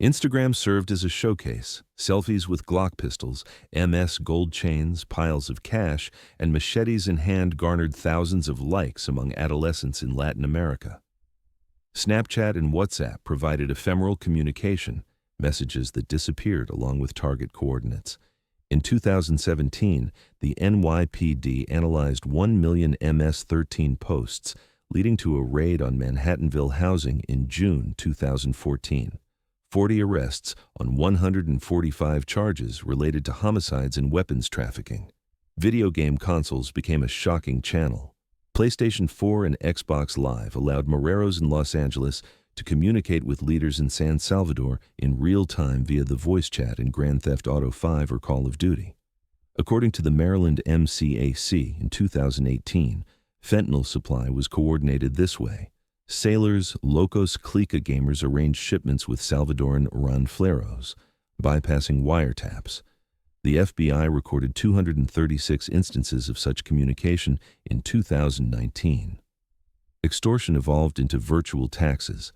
Instagram served as a showcase. Selfies with Glock pistols, MS gold chains, piles of cash, and machetes in hand garnered thousands of likes among adolescents in Latin America. Snapchat and WhatsApp provided ephemeral communication, messages that disappeared along with target coordinates. In 2017, the NYPD analyzed 1 million MS-13 posts, leading to a raid on Manhattanville housing in June 2014. 40 arrests on 145 charges related to homicides and weapons trafficking. Video game consoles became a shocking channel. PlayStation 4 and Xbox Live allowed moreros in Los Angeles to communicate with leaders in San Salvador in real time via the voice chat in Grand Theft Auto 5 or Call of Duty. According to the Maryland MCAC in 2018, fentanyl supply was coordinated this way. Sailors, Locos Clica gamers arranged shipments with Salvadoran Ranfleros, bypassing wiretaps. The FBI recorded 236 instances of such communication in 2019. Extortion evolved into virtual taxes.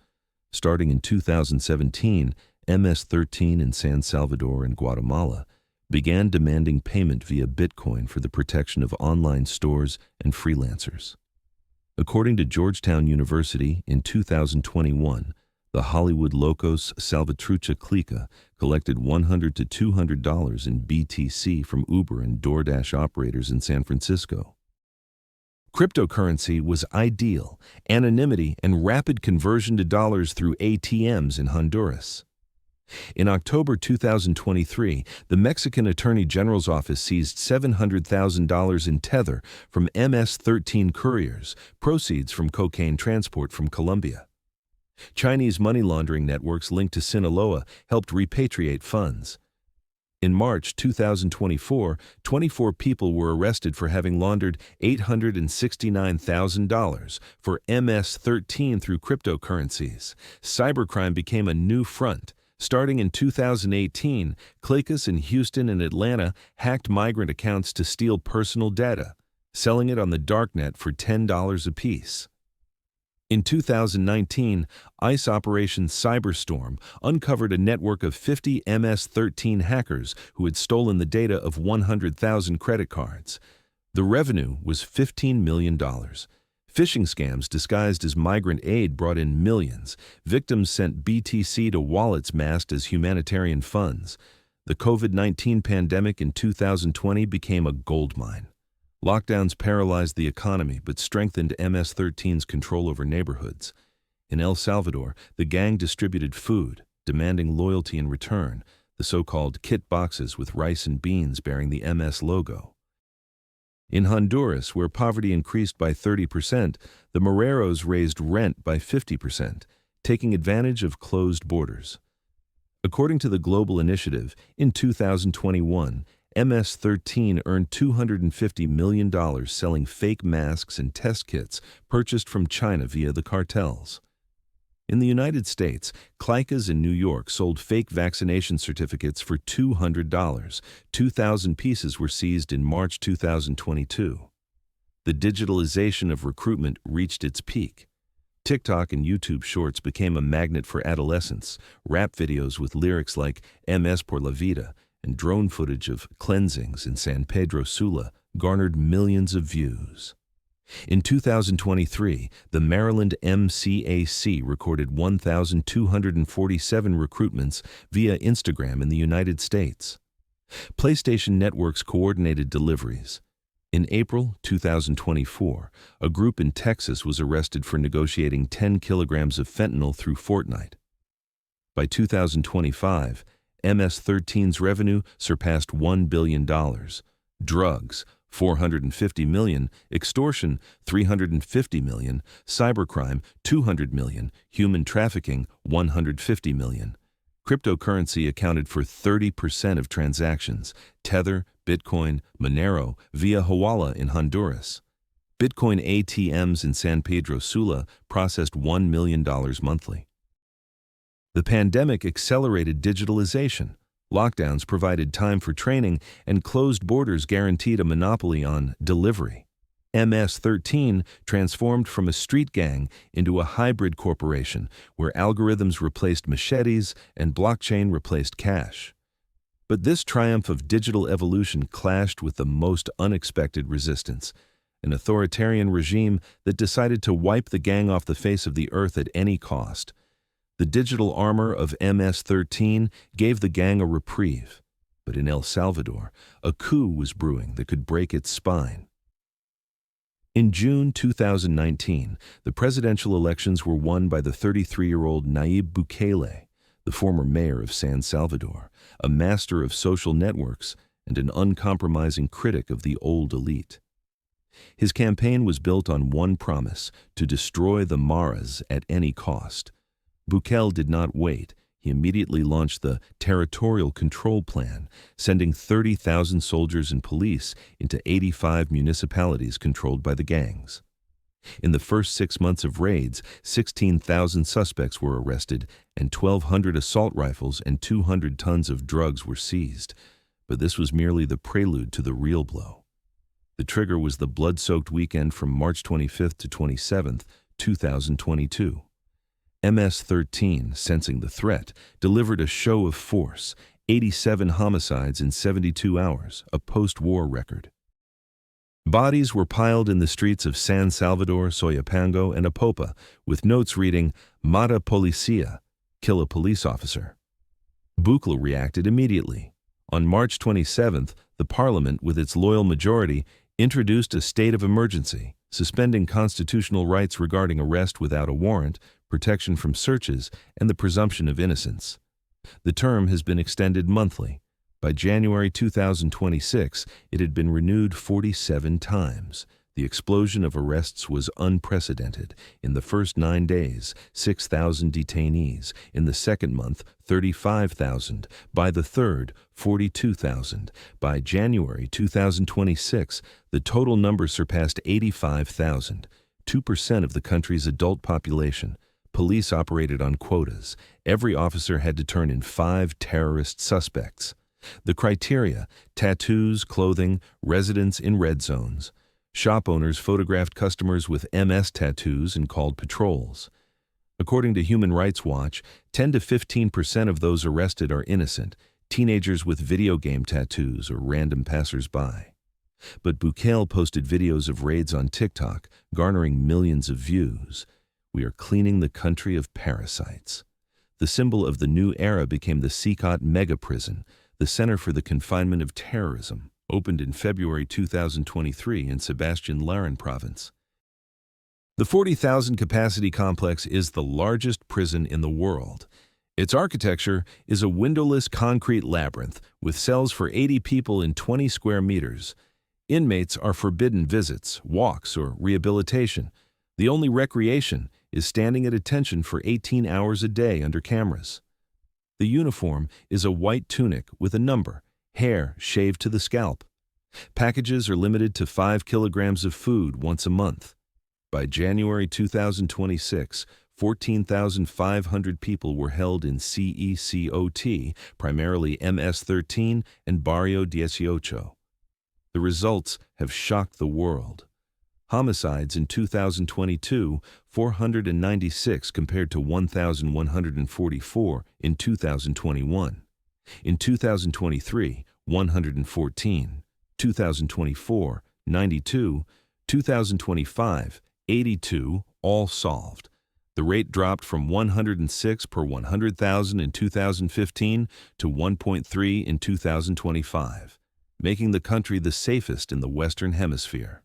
Starting in 2017, MS-13 in San Salvador and Guatemala began demanding payment via Bitcoin for the protection of online stores and freelancers. According to Georgetown University, in 2021, the Hollywood Locos Salvatrucha clique collected $100 to $200 in BTC from Uber and DoorDash operators in San Francisco. Cryptocurrency was ideal: anonymity and rapid conversion to dollars through ATMs in Honduras. In October 2023, the Mexican Attorney General's office seized $700,000 in Tether from MS-13 couriers, proceeds from cocaine transport from Colombia. Chinese money laundering networks linked to Sinaloa helped repatriate funds. In March 2024, 24 people were arrested for having laundered $869,000 for MS-13 through cryptocurrencies. Cybercrime became a new front. Starting in 2018, cliques in Houston and Atlanta hacked migrant accounts to steal personal data, selling it on the darknet for $10 apiece. In 2019, ICE Operation Cyberstorm uncovered a network of 50 MS-13 hackers who had stolen the data of 100,000 credit cards. The revenue was $15 million. Phishing scams disguised as migrant aid brought in millions. Victims sent BTC to wallets masked as humanitarian funds. The COVID-19 pandemic in 2020 became a goldmine. Lockdowns paralyzed the economy but strengthened MS-13's control over neighborhoods. In El Salvador, the gang distributed food, demanding loyalty in return, the so-called kit boxes with rice and beans bearing the MS logo. In Honduras, where poverty increased by 30%, the Moreros raised rent by 50%, taking advantage of closed borders. According to the Global Initiative, in 2021, MS-13 earned $250 million selling fake masks and test kits purchased from China via the cartels. In the United States, Clicas in New York sold fake vaccination certificates for $200. 2,000 pieces were seized in March 2022. The digitalization of recruitment reached its peak. TikTok and YouTube Shorts became a magnet for adolescents. Rap videos with lyrics like MS por la vida and drone footage of cleansings in San Pedro Sula garnered millions of views. In 2023, the Maryland MCAC recorded 1,247 recruitments via Instagram in the United States. PlayStation Networks coordinated deliveries. In April 2024, a group in Texas was arrested for negotiating 10 kilograms of fentanyl through Fortnite. By 2025, MS-13's revenue surpassed $1 billion. Drugs, $450 million, extortion, $350 million, cybercrime, $200 million, human trafficking, $150 million. Cryptocurrency accounted for 30% of transactions, Tether, Bitcoin, Monero, via Hawala in Honduras. Bitcoin ATMs in San Pedro Sula processed $1 million monthly. The pandemic accelerated digitalization. Lockdowns provided time for training, and closed borders guaranteed a monopoly on delivery. MS-13 transformed from a street gang into a hybrid corporation where algorithms replaced machetes and blockchain replaced cash. But this triumph of digital evolution clashed with the most unexpected resistance, an authoritarian regime that decided to wipe the gang off the face of the earth at any cost. The digital armor of MS-13 gave the gang a reprieve, but in El Salvador, a coup was brewing that could break its spine. In June 2019, the presidential elections were won by the 33-year-old Nayib Bukele, the former mayor of San Salvador, a master of social networks and an uncompromising critic of the old elite. His campaign was built on one promise: to destroy the Maras at any cost. Bukele did not wait. He immediately launched the Territorial Control Plan, sending 30,000 soldiers and police into 85 municipalities controlled by the gangs. In the first 6 months of raids, 16,000 suspects were arrested, and 1,200 assault rifles and 200 tons of drugs were seized. But this was merely the prelude to the real blow. The trigger was the blood-soaked weekend from March 25th to 27th, 2022. MS-13, sensing the threat, delivered a show of force, 87 homicides in 72 hours, a post-war record. Bodies were piled in the streets of San Salvador, Soyapango, and Apopa, with notes reading, "Mata Policía," kill a police officer. Bukele reacted immediately. On March 27th, the parliament, with its loyal majority, introduced a state of emergency, suspending constitutional rights regarding arrest without a warrant, protection from searches, and the presumption of innocence. The term has been extended monthly. By January 2026, it had been renewed 47 times. The explosion of arrests was unprecedented. In the first 9 days, 6,000 detainees. In the second month, 35,000. By the third, 42,000. By January 2026, the total number surpassed 85,000, 2% of the country's adult population. Police operated on quotas. Every officer had to turn in 5 terrorist suspects. The criteria: tattoos, clothing, residence in red zones. Shop owners photographed customers with MS tattoos and called patrols. According to Human Rights Watch, 10 to 15% of those arrested are innocent, teenagers with video game tattoos or random passers-by. But Bukele posted videos of raids on TikTok, garnering millions of views. We are cleaning the country of parasites. The symbol of the new era became the Sikot mega prison, the center for the confinement of terrorism. opened in February 2023 in Sebastian-Lara province. The 40,000-capacity complex is the largest prison in the world. Its architecture is a windowless concrete labyrinth with cells for 80 people in 20 square meters. Inmates are forbidden visits, walks, or rehabilitation. The only recreation is standing at attention for 18 hours a day under cameras. The uniform is a white tunic with a number, hair shaved to the scalp. Packages are limited to 5 kilograms of food once a month. By January 2026, 14,500 people were held in CECOT, primarily MS-13 and Barrio 18. The results have shocked the world. Homicides in 2022, 496 compared to 1,144 in 2021. In 2023, 114. 2024, 92. 2025, 82, all solved. The rate dropped from 106 per 100,000 in 2015 to 1.3 in 2025, making the country the safest in the Western Hemisphere.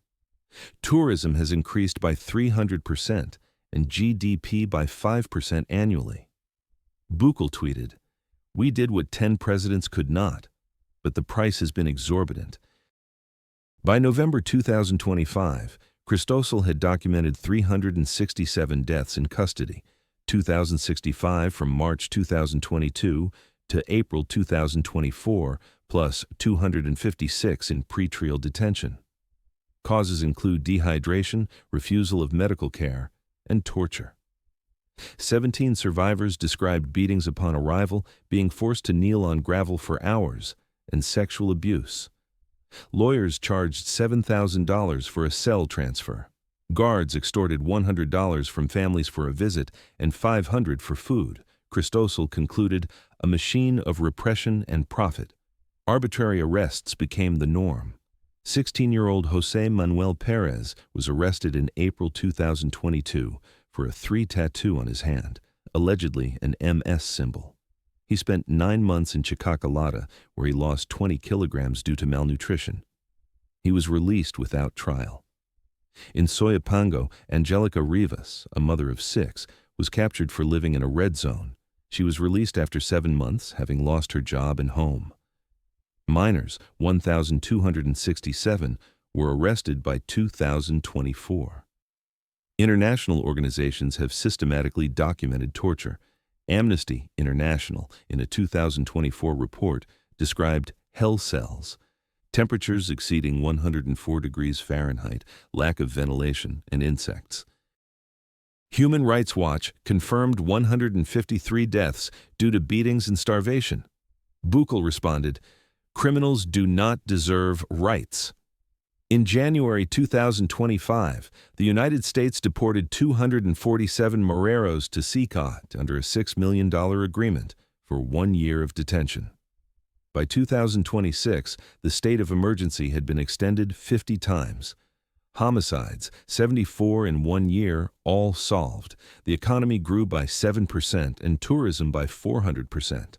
Tourism has increased by 300% and GDP by 5% annually. Bukele tweeted, "We did what 10 presidents could not, but the price has been exorbitant." By November 2025, Cristosal had documented 367 deaths in custody, 2,065 from March 2022 to April 2024, plus 256 in pretrial detention. Causes include dehydration, refusal of medical care, and torture. 17 survivors described beatings upon arrival, being forced to kneel on gravel for hours, and sexual abuse. Lawyers charged $7,000 for a cell transfer. Guards extorted $100 from families for a visit and $500 for food. Cristosal concluded, a machine of repression and profit. Arbitrary arrests became the norm. 16-year-old Jose Manuel Perez was arrested in April 2022 for a 3 tattoo on his hand, allegedly an MS symbol. He spent 9 months in Chicacalata, where he lost 20 kilograms due to malnutrition. He was released without trial. In Soyapango, Angelica Rivas, a mother of 6, was captured for living in a red zone. She was released after 7 months, having lost her job and home. Minors, 1,267, were arrested by 2,024. International organizations have systematically documented torture. Amnesty International, in a 2024 report, described hell cells, temperatures exceeding 104 degrees Fahrenheit, lack of ventilation, and insects. Human Rights Watch confirmed 153 deaths due to beatings and starvation. Bukele responded, "Criminals do not deserve rights." In January 2025, the United States deported 247 Moreros to CECOT under a $6 million agreement for 1 year of detention. By 2026, the state of emergency had been extended 50 times. Homicides, 74 in 1 year, all solved. The economy grew by 7% and tourism by 400%.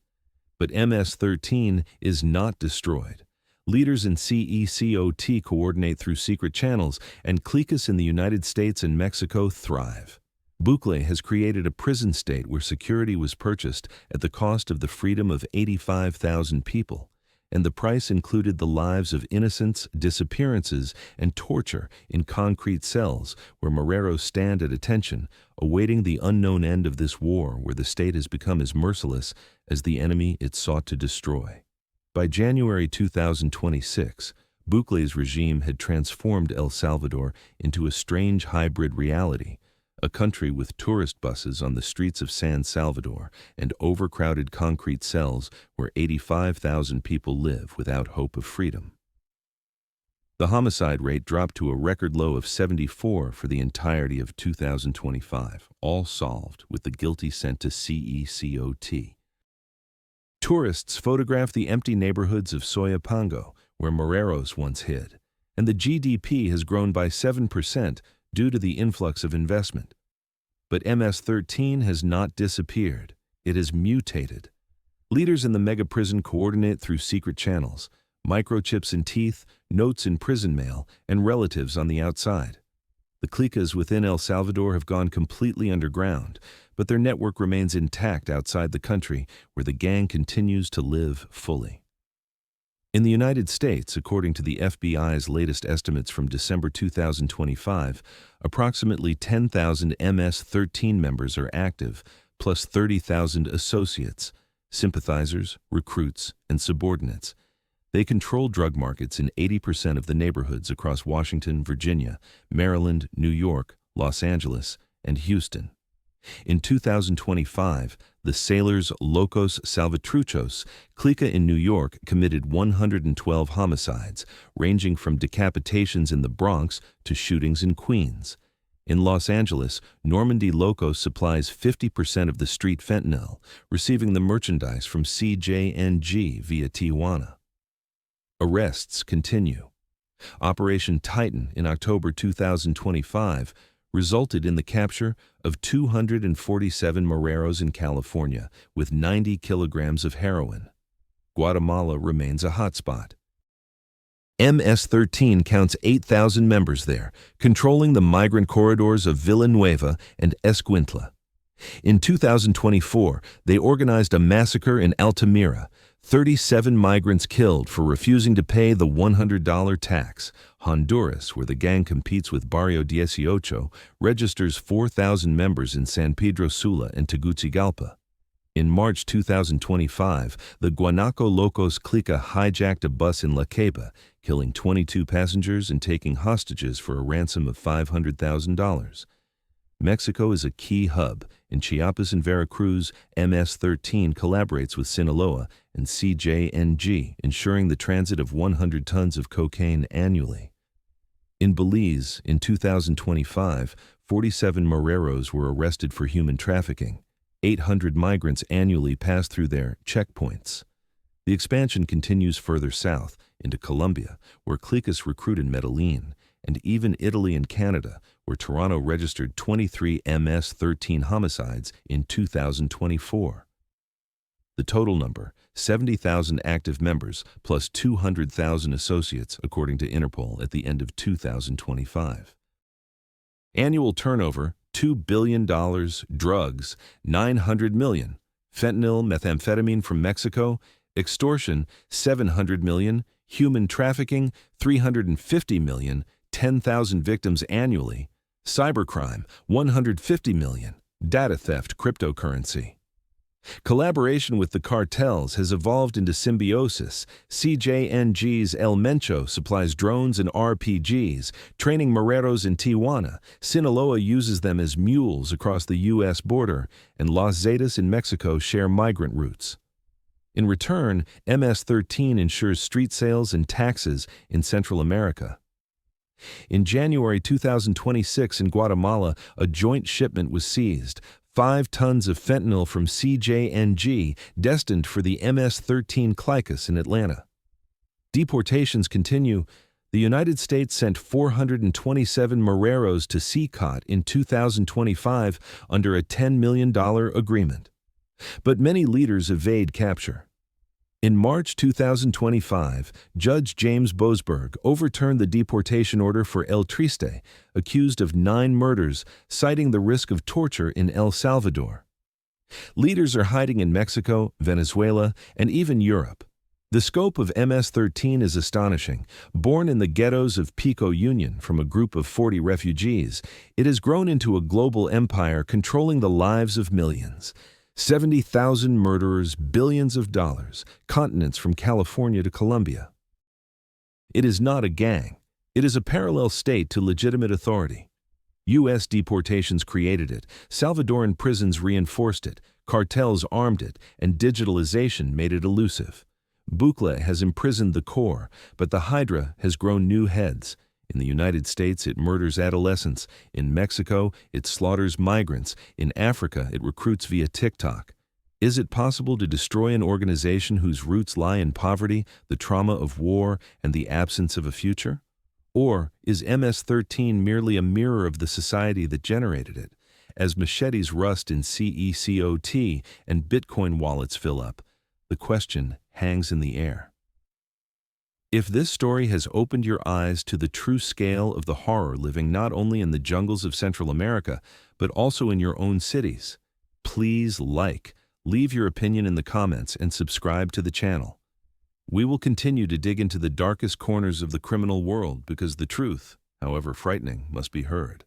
But MS-13 is not destroyed. Leaders in CECOT coordinate through secret channels, and cliques in the United States and Mexico thrive. Bukele has created a prison state where security was purchased at the cost of the freedom of 85,000 people, and the price included the lives of innocents, disappearances, and torture in concrete cells where Moreros stand at attention, awaiting the unknown end of this war where the state has become as merciless as the enemy it sought to destroy. By January 2026, Bukele's regime had transformed El Salvador into a strange hybrid reality, a country with tourist buses on the streets of San Salvador and overcrowded concrete cells where 85,000 people live without hope of freedom. The homicide rate dropped to a record low of 74 for the entirety of 2025, all solved with the guilty sent to CECOT. Tourists photograph the empty neighborhoods of Soyapango, where Moreros once hid, and the GDP has grown by 7% due to the influx of investment. But MS-13 has not disappeared. It has mutated. Leaders in the mega-prison coordinate through secret channels. microchips in teeth, notes in prison mail, and relatives on the outside. The cliques within El Salvador have gone completely underground, but their network remains intact outside the country, where the gang continues to live fully. In the United States, according to the FBI's latest estimates from December 2025, approximately 10,000 MS-13 members are active, plus 30,000 associates, sympathizers, recruits, and subordinates. They control drug markets in 80% of the neighborhoods across Washington, Virginia, Maryland, New York, Los Angeles, and Houston. In 2025, the Sailors Locos Salvatruchos clique in New York committed 112 homicides, ranging from decapitations in the Bronx to shootings in Queens. In Los Angeles, Normandy Locos supplies 50% of the street fentanyl, receiving the merchandise from CJNG via Tijuana. Arrests continue. Operation Titan in October 2025 resulted in the capture of 247 Moreros in California with 90 kilograms of heroin. Guatemala remains a hotspot. MS-13 counts 8,000 members there, controlling the migrant corridors of Villanueva and Escuintla. In 2024, they organized a massacre in Altamira, 37 migrants killed for refusing to pay the $100 tax. Honduras, where the gang competes with Barrio 18, registers 4,000 members in San Pedro Sula and Tegucigalpa. In March 2025, the Guanaco Locos clique hijacked a bus in La Ceiba, killing 22 passengers and taking hostages for a ransom of $500,000. Mexico is a key hub. In Chiapas and Veracruz, MS-13 collaborates with Sinaloa and CJNG, ensuring the transit of 100 tons of cocaine annually. In Belize, in 2025, 47 Moreros were arrested for human trafficking. 800 migrants annually pass through their checkpoints. The expansion continues further south, into Colombia, where cliques recruit in Medellin, and even Italy and Canada, where Toronto registered 23 MS-13 homicides in 2024. The total number, 70,000 active members plus 200,000 associates, according to Interpol at the end of 2025. Annual turnover, $2 billion, drugs, $900 million, fentanyl, methamphetamine from Mexico, extortion, $700 million, human trafficking, $350 million, 10,000 victims annually, cybercrime, $150 million, data theft, cryptocurrency. Collaboration with the cartels has evolved into symbiosis. CJNG's El Mencho supplies drones and RPGs, training Moreros in Tijuana. Sinaloa uses them as mules across the U.S. border, and Los Zetas in Mexico share migrant routes. In return, MS-13 ensures street sales and taxes in Central America. In January 2026 in Guatemala, a joint shipment was seized. 5 tons of fentanyl from CJNG destined for the MS-13 cliques in Atlanta. Deportations continue. The United States sent 427 Moreros to CCOT in 2025 under a $10 million agreement. But many leaders evade capture. In March 2025, Judge James Boasberg overturned the deportation order for El Triste, accused of 9 murders, citing the risk of torture in El Salvador. Leaders are hiding in Mexico, Venezuela, and even Europe. The scope of MS-13 is astonishing. Born in the ghettos of Pico Union from a group of 40 refugees, it has grown into a global empire controlling the lives of millions. 70,000 murderers, billions of dollars, continents from California to Colombia. It is not a gang. It is a parallel state to legitimate authority. U.S. deportations created it, Salvadoran prisons reinforced it, cartels armed it, and digitalization made it elusive. Bukla has imprisoned the core, but the Hydra has grown new heads. In the United States, it murders adolescents. In Mexico, it slaughters migrants. In Africa, it recruits via TikTok. Is it possible to destroy an organization whose roots lie in poverty, the trauma of war, and the absence of a future? Or is MS-13 merely a mirror of the society that generated it? As machetes rust in CECOT and Bitcoin wallets fill up, the question hangs in the air. If this story has opened your eyes to the true scale of the horror living not only in the jungles of Central America, but also in your own cities, please leave your opinion in the comments, and subscribe to the channel. We will continue to dig into the darkest corners of the criminal world because the truth, however frightening, must be heard.